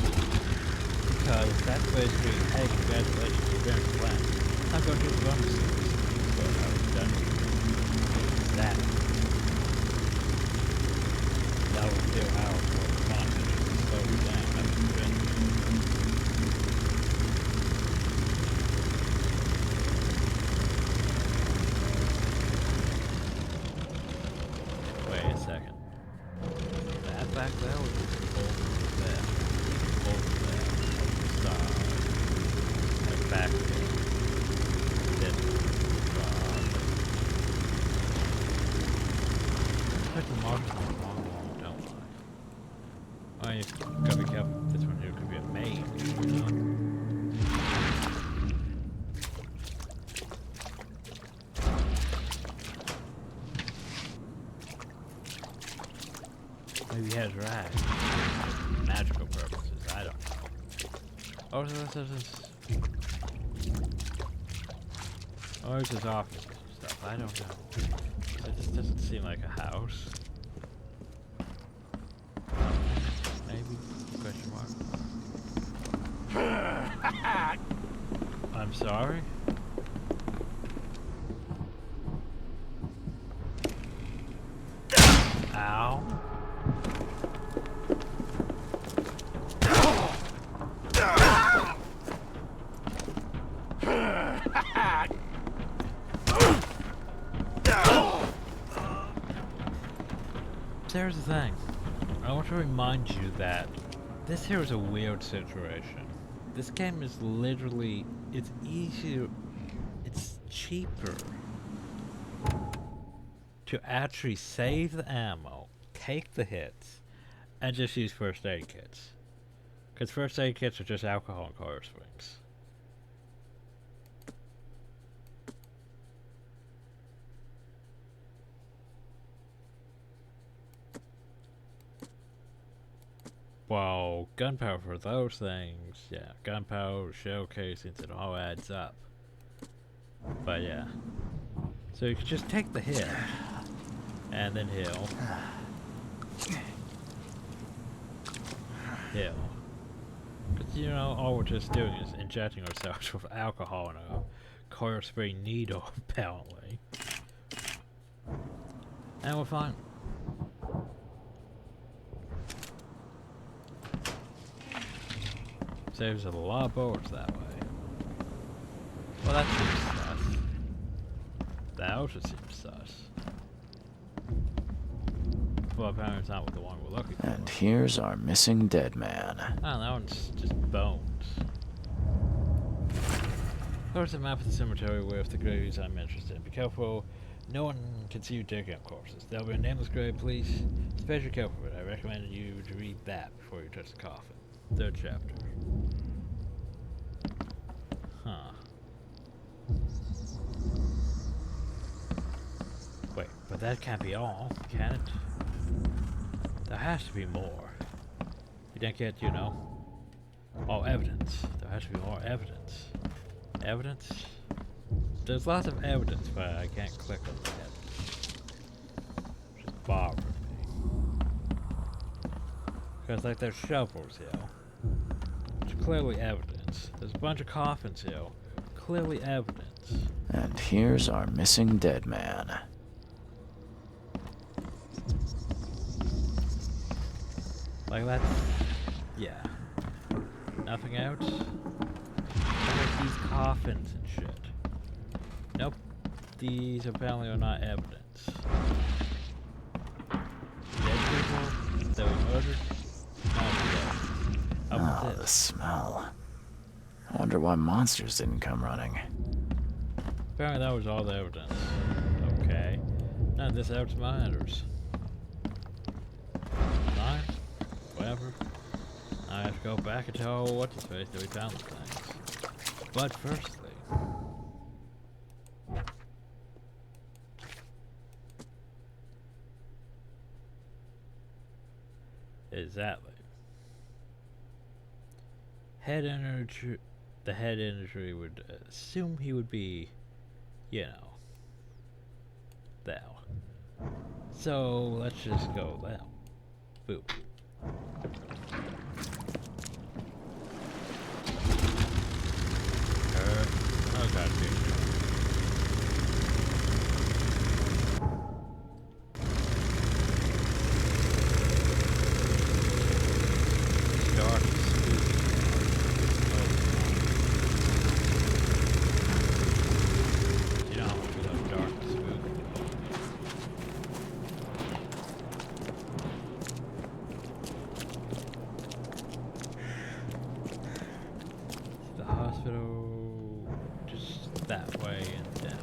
Because that's basically, hey, congratulations, you're going to the planet. I'm going to do the bonus series. But I was done with that. That was still how it was content. So damn, that was finished. Wait a second. That back there was over there. Over there. Over like back there. Then I the markers on the wrong wall, don't I? Oh, you gotta be careful. This one here could be a maze, you know? Maybe he has rags. Magical purposes, I don't know. Oh, so this is... Oh, it's his office and stuff, I don't know. It just doesn't seem like a house. Maybe? Question mark. I'm sorry? Ow. There's the thing. I want to remind you that this here is a weird situation. This game is literally, it's easier, it's cheaper to actually save the ammo, take the hits, and just use first aid kits. Because first aid kits are just alcohol and coil springs. Well, gunpowder for those things, yeah, gunpowder, shell casings, it all adds up. But yeah. So you can just take the hit, and then heal. Heal. Because, you know, all we're just doing is injecting ourselves with alcohol and a coil spring needle, apparently. And we're fine. Saves a lot of bullets that way. Well, that seems sus. That also seems sus. Well, apparently it's not the one we're looking for. And here's our missing dead man. Oh, that one's just bones. There's a map of the cemetery with the graves I'm interested in. Be careful. No one can see you digging up corpses. There'll be a nameless grave, please. Especially careful with it. I recommend you to read that before you touch the coffin. 3rd chapter. Huh. Wait, but that can't be all, can it? There has to be more. You didn't get, you know, all evidence. There has to be more evidence. Evidence? There's lots of evidence, but I can't click on the evidence. Which is bothering me. Because, like, there's shovels here. It's clearly evidence. There's a bunch of coffins here. Clearly evidence. And here's our missing dead man. Like that? Yeah. Nothing out? Like these coffins and shit. Nope. These apparently are not evidence. Dead people that were murdered? Oh, the smell. I wonder why monsters didn't come running. Apparently that was all the evidence. Okay. None of this else matters. Fine. Whatever. I have to go back and tell what's his face that we found the things. But firstly, exactly. Head energy. The head energy would assume he would be, you know, there. So let's just go there. Boop. Oh god, dude. Dark and spooky. Oh. You know how much we love dark and spooky. The hospital, just that way and down.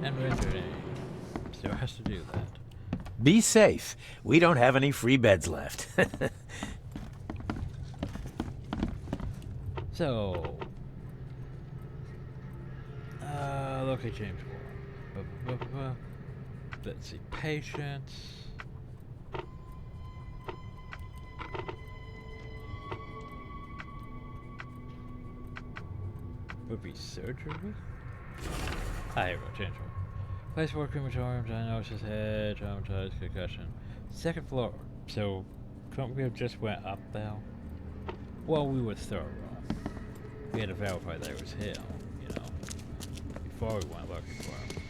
And we're entering. Still has to do that. Be safe. We don't have any free beds left. So, look at James Warren. Let's see, patience. Would be surgery? Ah, here we go, James Warren. Place for crematorium, diagnosis, head, traumatized, concussion. 2nd floor. So, couldn't we have just went up there? Well, we were thorough. We had to verify that it was him, you know, before we went looking for him.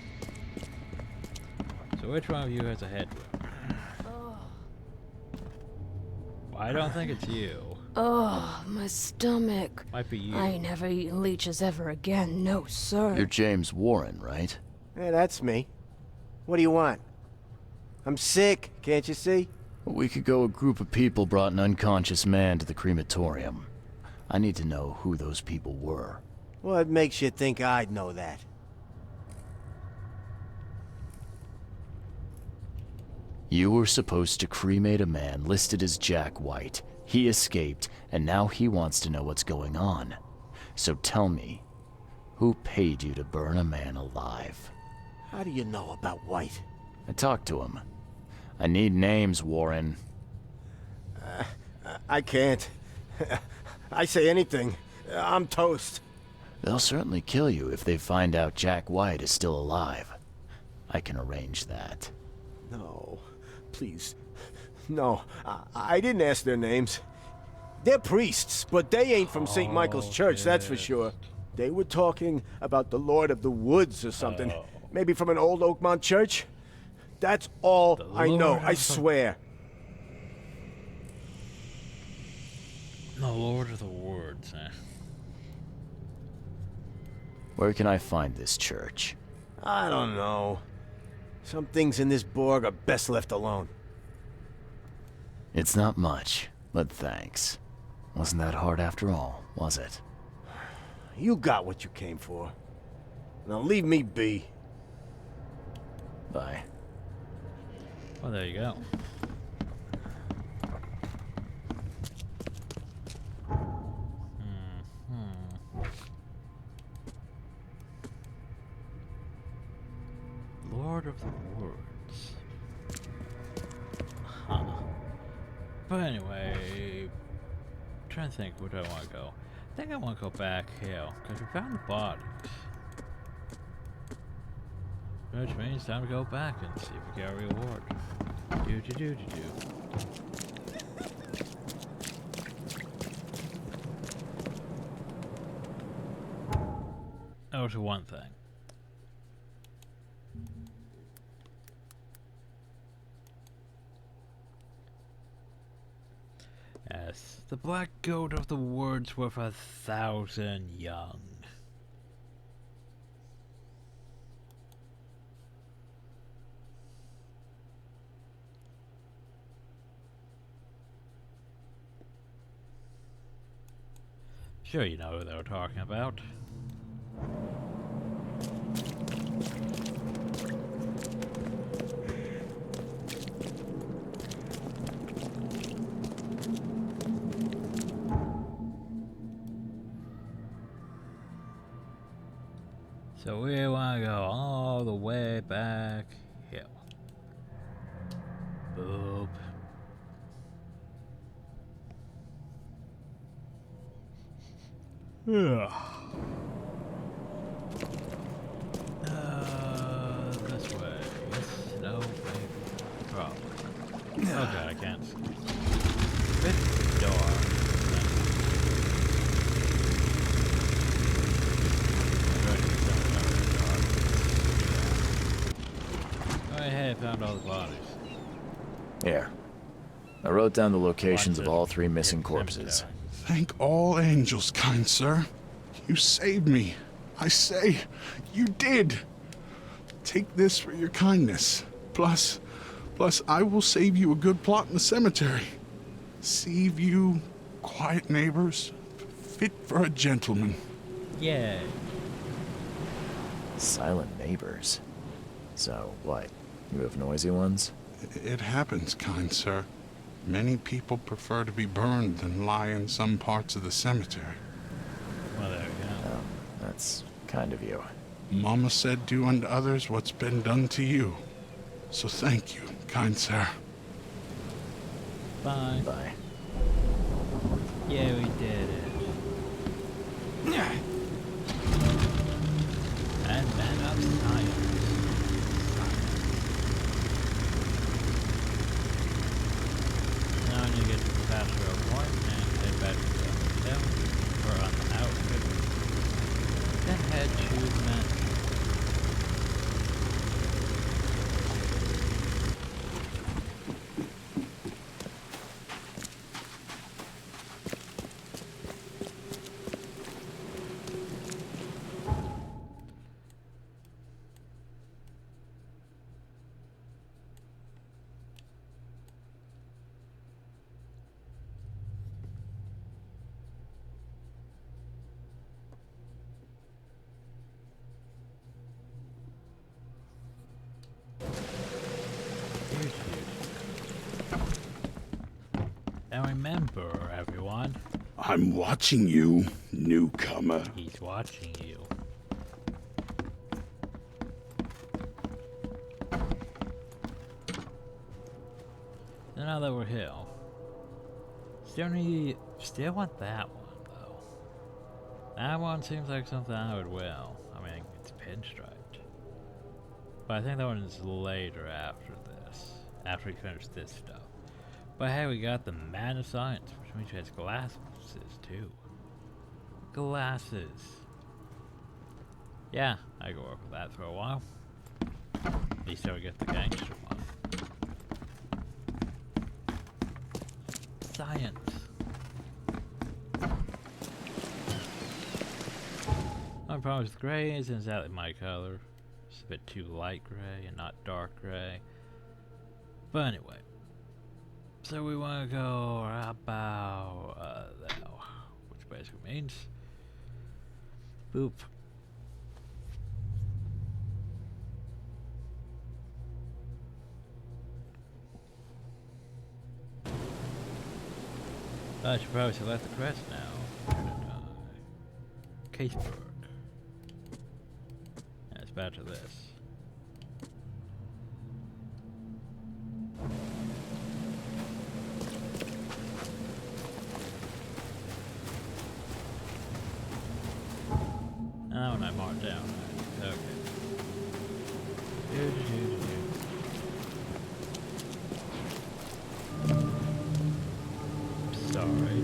So which one of you has a head wound? Well, I don't think it's you. Oh, my stomach. Might be you. I ain't never eaten leeches ever again, no sir. You're James Warren, right? Yeah, that's me. What do you want? I'm sick, can't you see? A week ago, a group of people brought an unconscious man to the crematorium. I need to know who those people were. What makes you think I'd know that? You were supposed to cremate a man listed as Jack White. He escaped, and now he wants to know what's going on. So tell me, who paid you to burn a man alive? How do you know about White? I talked to him. I need names, Warren. I can't. I say anything. I'm toast. They'll certainly kill you if they find out Jack White is still alive. I can arrange that. No, please. No, I didn't ask their names. They're priests, but they ain't from St. Michael's Church, that's for sure. They were talking about the Lord of the Woods or something. Maybe from an old Oakmont church? That's all I know, I swear. The Lord of the Woods, eh? Where can I find this church? I don't know. Some things in this Borg are best left alone. It's not much, but thanks. Wasn't that hard after all, was it? You got what you came for. Now leave me be. Bye. Well, there you go. Lord of the Woods. Huh. But anyway, I'm trying to think, where do I want to go? I think I want to go back here, because we found the bodies. Which means time to go back and see if we get a reward. Do. That was one thing. Yes, the black goat of the woods with 1,000 young. Sure, you know who they were talking about. So we want to go all the way back here. Boop. Yeah. This way. Yes, no, maybe. Probably. Okay, I can't see. Fifth door. Oh, hey, I found all the bodies. Here. I wrote down the locations of all 3 missing corpses. Thank all angels, kind sir. You saved me. I say, you did. Take this for your kindness. Plus, I will save you a good plot in the cemetery. Save you, quiet neighbors, fit for a gentleman. Yay. Silent neighbors. So, what? You have noisy ones? It happens, kind sir. Many people prefer to be burned than lie in some parts of the cemetery. Well, there we go. Oh, that's kind of you. Mama said do unto others what's been done to you. So thank you, kind sir. Bye. Bye. Yeah, we did it. And man of science. Now you get to the pastoral point and head back to the hotel or on the outfit. Then head to the mansion. Now remember, everyone. I'm watching you, newcomer. He's watching you. So now that we're here, still want that one though. That one seems like something I would wear. I mean, it's pinstriped, but I think that one is later after this. After we finish this stuff. But hey, we got the man of science, which means he has glasses too. Glasses. Yeah, I go work with that for a while. At least I get the gangster one. Science. My problem with gray isn't exactly my color. It's a bit too light gray and not dark gray. But anyway. So we want to go about there, which basically means boop. I should probably select the crest now. Caseburg. Yeah, it's back to this. That one I marked down. Right? Okay. Sorry.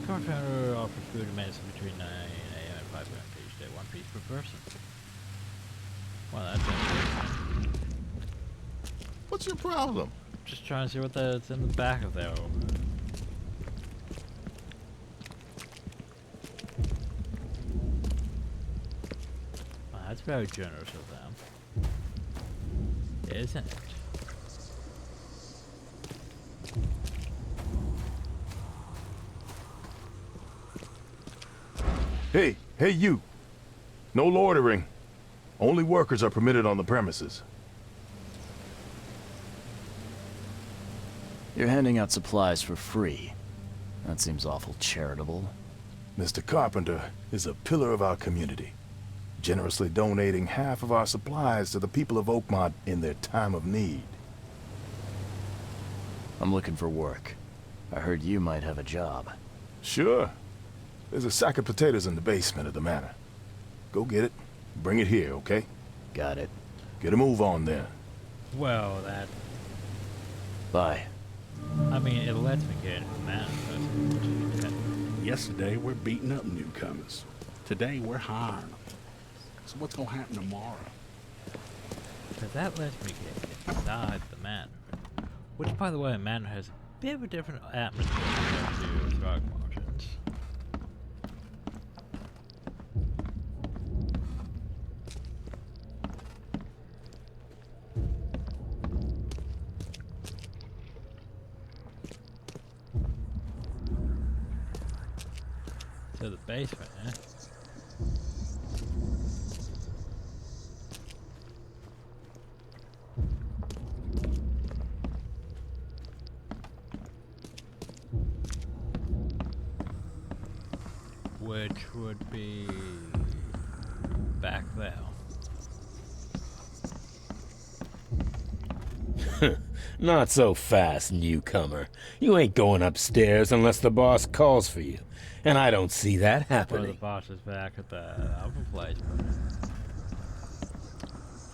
Car founder offers food and medicine between 9 a.m. and 5 p.m. each day, 1 piece per person. Well, that's interesting. What's your problem? Just trying to see what's in the back of there. Well, that's very generous of them. Isn't it? Hey you! No loitering. Only workers are permitted on the premises. You're handing out supplies for free. That seems awful charitable. Mr. Carpenter is a pillar of our community, generously donating half of our supplies to the people of Oakmont in their time of need. I'm looking for work. I heard you might have a job. Sure. There's a sack of potatoes in the basement of the manor. Go get it. Bring it here, okay? Got it. Get a move on then. Well, that... Bye. I mean, it lets me get into the manifest. Yesterday, we're beating up newcomers. Today, we're hiring them. So what's going to happen tomorrow? Because that lets me get inside the manor. Which, by the way, a manor has a bit of a different atmosphere compared to Frogwares. To the basement, eh? Which would be back there. Not so fast, newcomer. You ain't going upstairs unless the boss calls for you. And I don't see that happening. Well, the boss is back at the other place.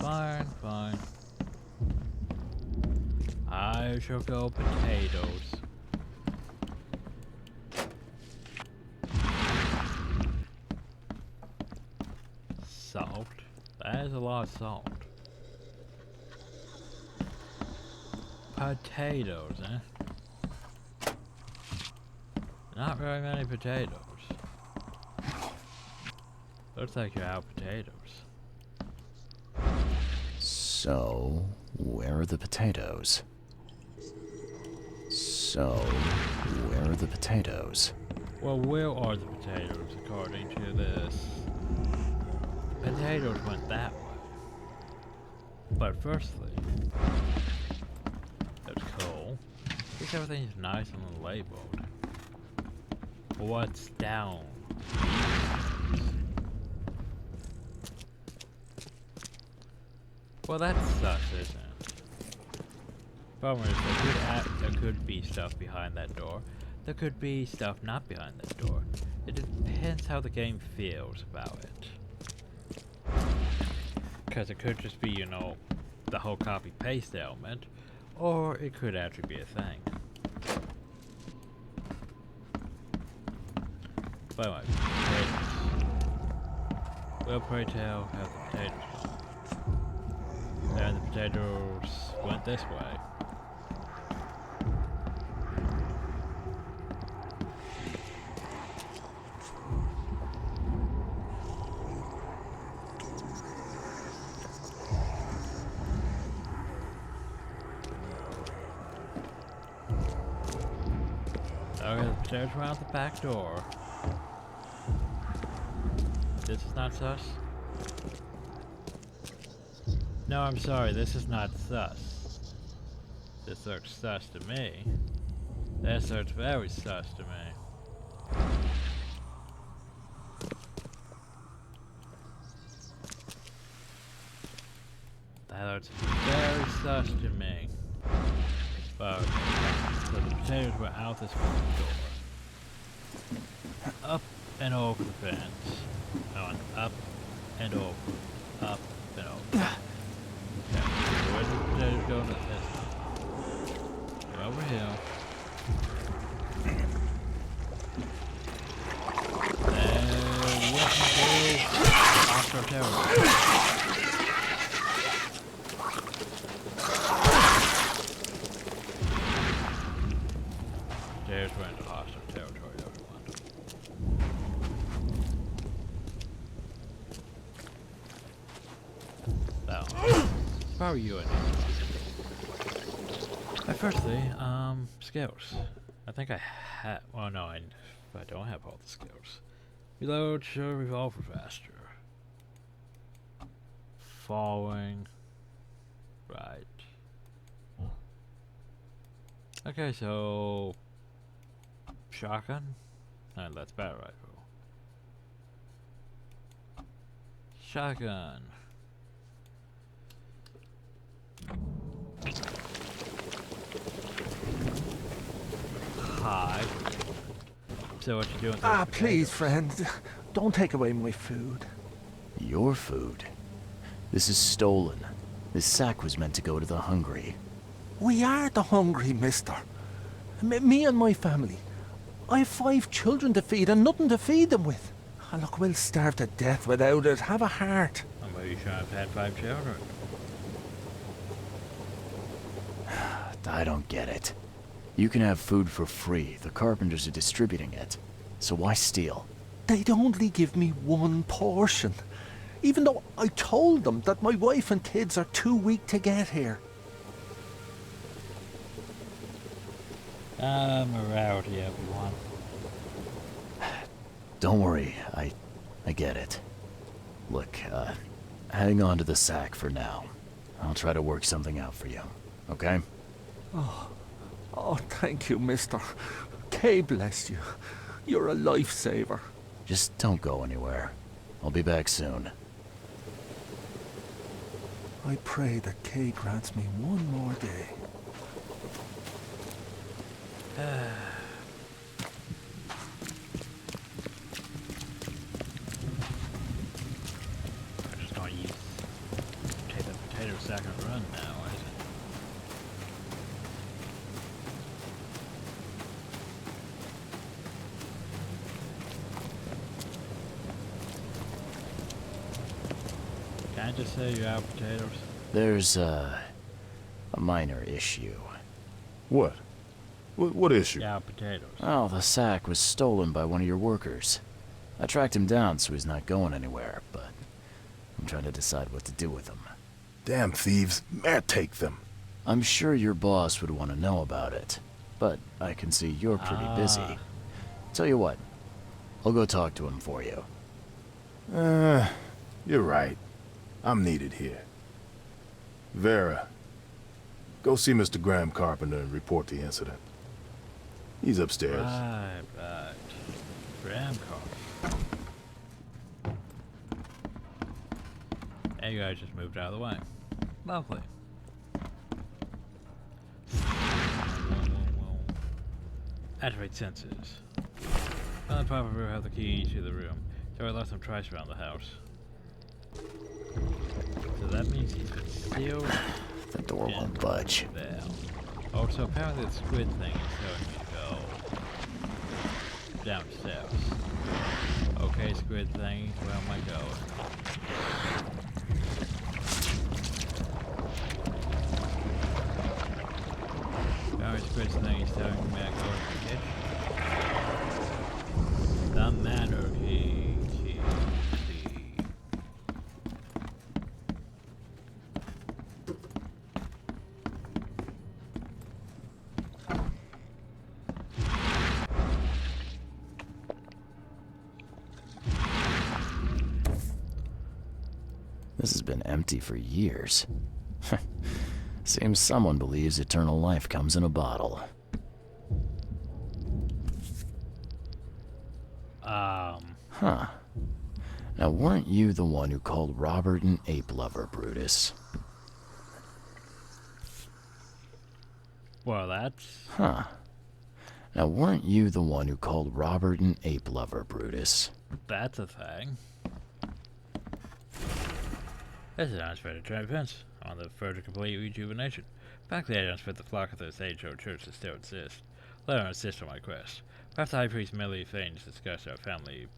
Fine, fine. I shall go potatoes. Salt. That is a lot of salt. Potatoes, eh? Not very many potatoes. Looks like you're out of potatoes. So, where are the potatoes? Well, where are the potatoes according to this? Potatoes went that way. But firstly, that's cool. At least everything's nice and labeled. What's down? Well, that sucks, isn't it? Problem is, there could be stuff behind that door. There could be stuff not behind that door. It depends how the game feels about it. Because it could just be, you know, the whole copy-paste element. Or it could actually be a thing. By the way, potatoes. Well, pray tell, how the potatoes gone? And the potatoes went this way. Okay, the potatoes went out the back door. This is not sus? No, I'm sorry, this is not sus. This looks sus to me. This looks very sus to me. That looks very sus to me. But, so the potatoes were out this front door. Up and over the fence. On up and over. Up and over. Okay, so where do the potatoes go to this? They're over here. And what to do? Hostile territory. Potatoes went into hostile territory, everyone. That one. Probably you and me. Firstly, skills. I think I have. Well, no, I don't have all the skills. Reload, show revolver faster. Falling. Right. Okay, so shotgun. No, that's battle rifle. Shotgun. Hi. So what you doing? Please, friend. Don't take away my food. Your food? This is stolen. This sack was meant to go to the hungry. We are the hungry, mister. Me and my family. I have 5 children to feed and nothing to feed them with. Oh, look, we'll starve to death without it. Have a heart. Well, you should have had 5 children. I don't get it. You can have food for free. The carpenters are distributing it. So why steal? They'd only give me 1 portion. Even though I told them that my wife and kids are too weak to get here. Morality, everyone. Don't worry, I get it. Look, hang on to the sack for now. I'll try to work something out for you, okay? Oh, thank you, mister. Kay bless you. You're a lifesaver. Just don't go anywhere. I'll be back soon. I pray that Kay grants me 1 more day. I'm just gonna take the potato sack and run now, isn't it? Can I just say you're out of potatoes? There's, a minor issue. What? What issue? Yeah, potatoes. Oh, the sack was stolen by one of your workers. I tracked him down so he's not going anywhere, but I'm trying to decide what to do with him. Damn thieves. Man, take them. I'm sure your boss would want to know about it, but I can see you're pretty busy. Tell you what, I'll go talk to him for you. You're right. I'm needed here. Vera, go see Mr. Graham Carpenter and report the incident. He's upstairs. Right. Graham Carpenter. Hey, you guys just moved out of the way. Lovely. Activate sensors. Found the proper room, have the key to the room. So I left some trash around the house. So that means he's been sealed. The door won't budge. There. Also, apparently the squid thing is telling me to go downstairs. Okay, squid thing, where am I going? Apparently squid thing is telling me I go to the kitchen. The manor key. This has been empty for years. Seems someone believes eternal life comes in a bottle. Huh. Now, weren't you the one who called Robert an ape lover, Brutus? Well, that's... Huh. Now, weren't you the one who called Robert an ape lover, Brutus? That's a thing. This is unexpected triumphs on the verge of complete rejuvenation. Back then, I unspent the flock of those age-old church that still exist. Let alone insist on my quest. Perhaps the high priest merely feigns to discuss our family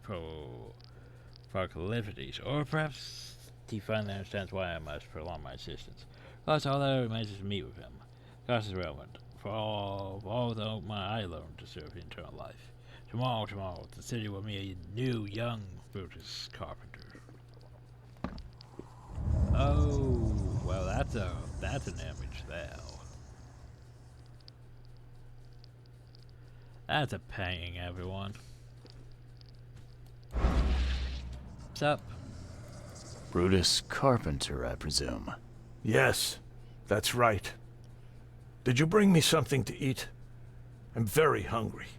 proclivities, or perhaps he finally understands why I must prolong my existence. Plus, all that remains is to meet with him. Cost is relevant. For all the Oakmont I alone deserve eternal life. Tomorrow, the city will meet a new, young Brutus Carpenter. Oh, well, that's an image there. That's a painting, everyone. What's up? Brutus Carpenter, I presume. Yes, that's right. Did you bring me something to eat? I'm very hungry.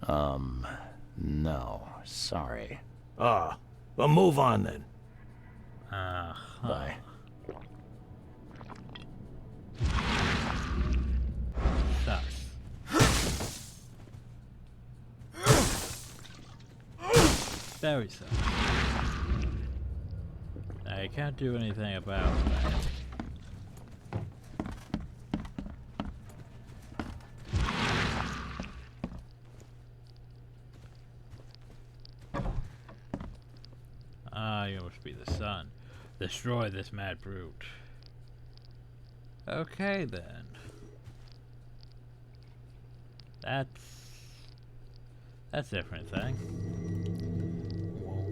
No, sorry. Ah, well, move on then. Bye. Sucks. Very sucks. I can't do anything about that. You must be the sun. Destroy this mad brute. Okay then. That's a different thing.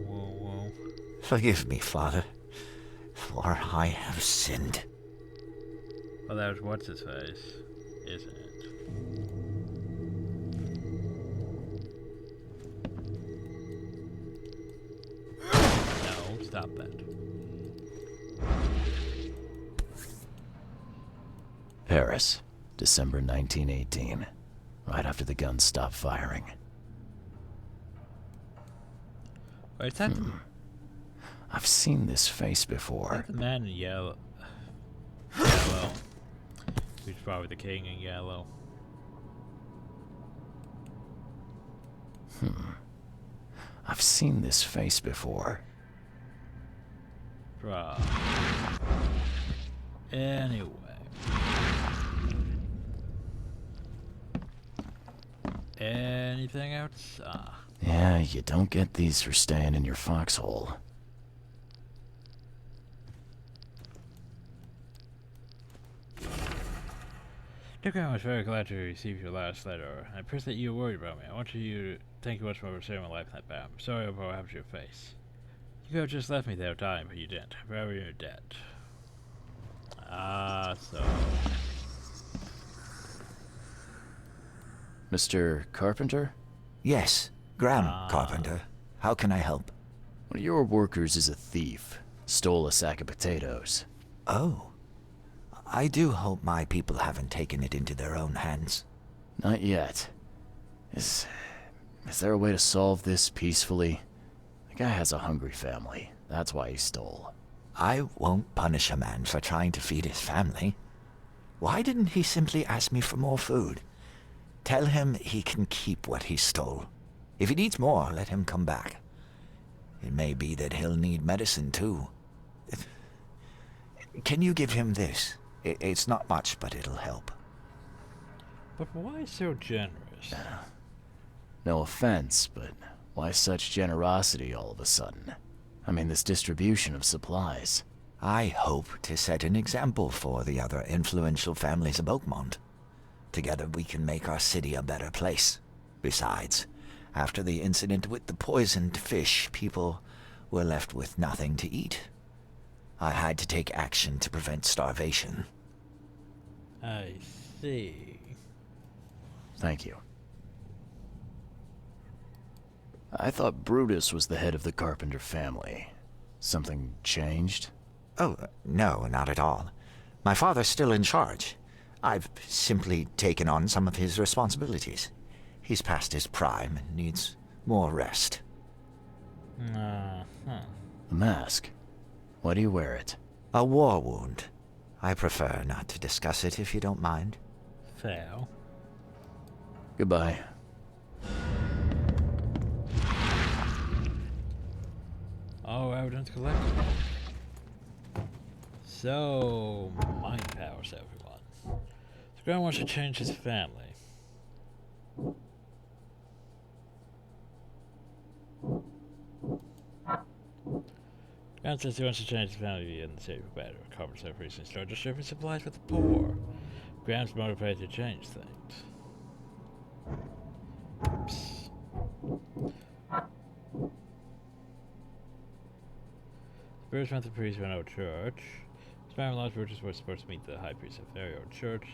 Whoa. Forgive me, Father, for I have sinned. Well, that was what's his face, isn't it? No, stop that. Paris, December 1918. Right after the guns stopped firing. Wait, is that I've seen this face before. the man in yellow? Who's probably the king in yellow. I've seen this face before. Bruh. Anyway. Anything else? Yeah, you don't get these for staying in your foxhole. Dick, I was very glad to receive your last letter. I appreciate you worried about me. I want you to thank you much for saving my life in that battle. I'm sorry about what happened to your face. You could have just left me there dying, but you didn't. Forever in your debt. So... Mr. Carpenter? Yes, Graham Carpenter. How can I help? One of your workers is a thief. Stole a sack of potatoes. Oh. I do hope my people haven't taken it into their own hands. Not yet. Is there a way to solve this peacefully? The guy has a hungry family. That's why he stole. I won't punish a man for trying to feed his family. Why didn't he simply ask me for more food? Tell him he can keep what he stole. If he needs more, let him come back. It may be that he'll need medicine too. Can you give him this? It's not much, but it'll help. But why so generous? No offense, but why such generosity all of a sudden? I mean, this distribution of supplies. I hope to set an example for the other influential families of Oakmont. Together we can make our city a better place. Besides, after the incident with the poisoned fish, people were left with nothing to eat. I had to take action to prevent starvation. I see. Thank you. I thought Brutus was the head of the Carpenter family. Something changed? Oh, no, not at all. My father's still in charge. I've simply taken on some of his responsibilities. He's past his prime and needs more rest. The mask. Why do you wear it? A war wound. I prefer not to discuss it if you don't mind. Fair. Goodbye. Oh, evidence collected. So, mind powers, everyone. The Graham wants to change his family. Graham says he wants to change his family in the city for better. Covers every reason to start distributing supplies for the poor. Graham's motivated to change things. Oops. Brutus went to the priest went out of church. His family lost Brutus was supposed to meet the high priest of Vario church.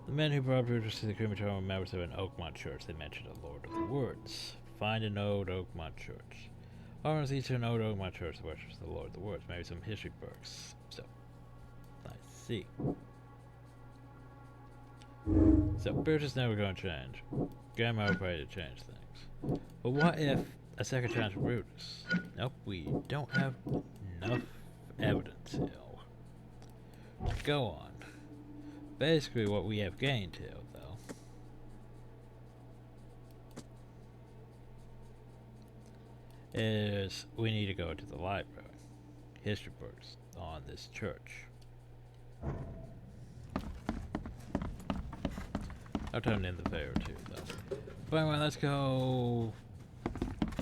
The men who brought Brutus to the crematorium were members of an Oakmont church. They mentioned a Lord of the Woods. Find an old Oakmont church. Almost leads to an old Oakmont church that worships the Lord of the Woods. Maybe some history books. So, I see. So, Brutus never going to change. Grandma was ready to change things. But what if a second chance for Brutus? Nope, we don't have enough evidence here to go on. Basically, what we have gained here, though, is we need to go to the library. History books on this church. I'll turn in the fair too, though. But anyway, let's go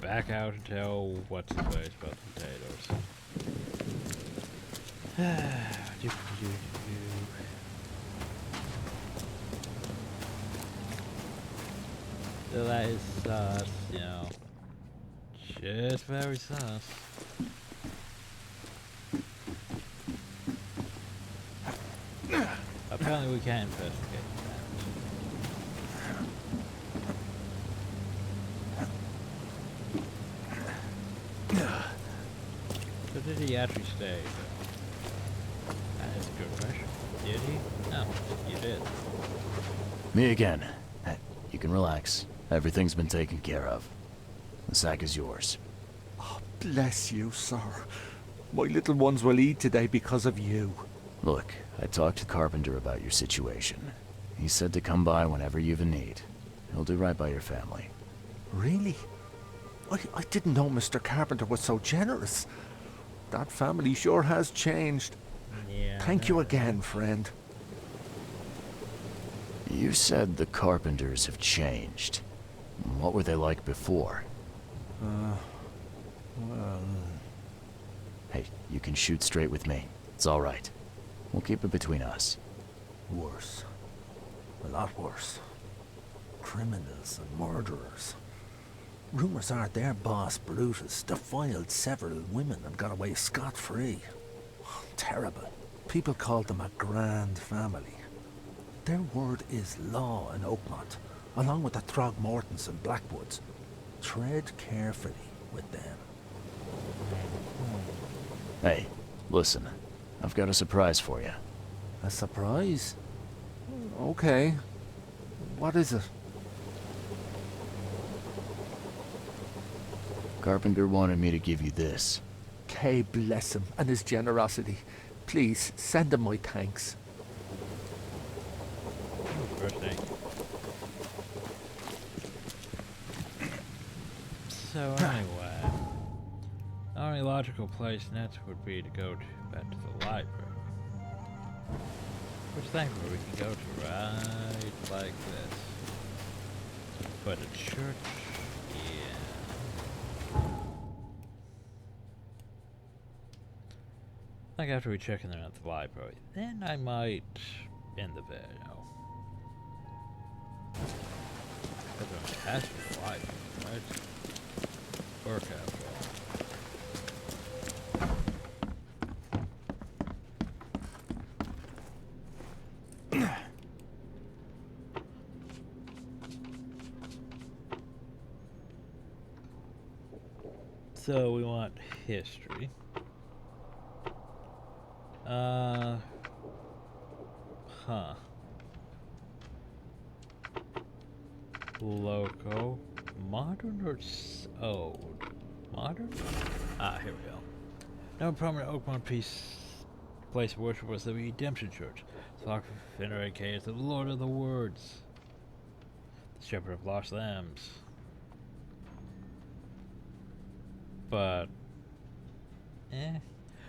back out and tell what's his ways about the potatoes. So that is sus, you know. Just very sus. Apparently we can't investigate that. So did he actually stay though? That is a good question. Did he? No, you did. Me again. You can relax. Everything's been taken care of. The sack is yours. Oh, bless you, sir. My little ones will eat today because of you. Look, I talked to Carpenter about your situation. He said to come by whenever you've a need. He'll do right by your family. Really? I didn't know Mr. Carpenter was so generous. That family sure has changed. Yeah. Thank you again, friend. You said the Carpenters have changed. What were they like before? Well... Hey, you can shoot straight with me. It's all right. We'll keep it between us. Worse. A lot worse. Criminals and murderers. Rumors are their boss, Brutus, defiled several women and got away scot-free. Terrible. People called them a grand family. Their word is law in Oakmont, along with the Throgmortons and Blackwoods. Tread carefully with them. Hey, listen. I've got a surprise for you. A surprise? Okay. What is it? Carpenter wanted me to give you this. Kay bless him and his generosity. Please, send him my thanks. So anyway, the only logical place next would be to go back to the library. Which thankfully we can go to right like this. But a church, yeah. I think after we check in there at the library, then I might end the video. Because it has to be the library, right? Work after all. So we want history. Local. Modern or old? Modern? Ah, here we go. No prominent Oakmont place of worship was the Redemption Church. The flock venerated the Lord of the Woods, the Shepherd of Lost Lambs. But,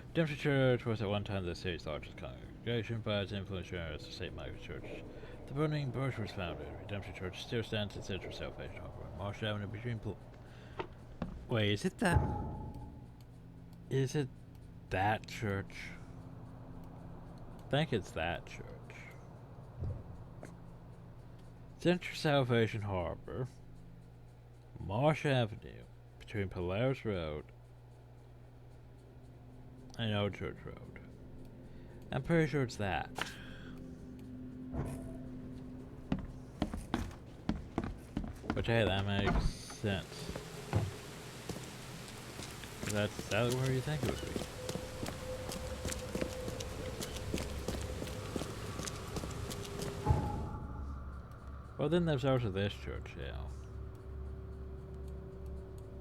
Redemption Church was at one time the city's largest congregation, but its influence as the St. Michael's Church. The Burning Bush was founded. Redemption Church still stands in Central Salvation Harbor on Marsh Avenue between Wait, is it that? Is it that church? I think it's that church. Central Salvation Harbor, Marsh Avenue, between Polaris Road and Old Church Road. I'm pretty sure it's that. Which, hey, that makes sense. That's exactly where you think it would be. Well, then there's also this church, yeah.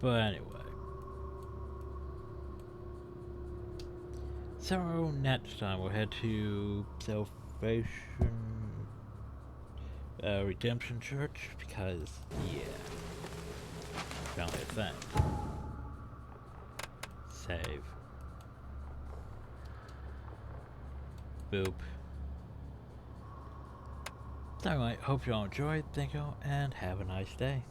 But anyway. So next time we'll head to Salvation Redemption Church because, yeah, apparently a thing. Save. Boop. So anyway, hope y'all enjoyed, thank you, and have a nice day.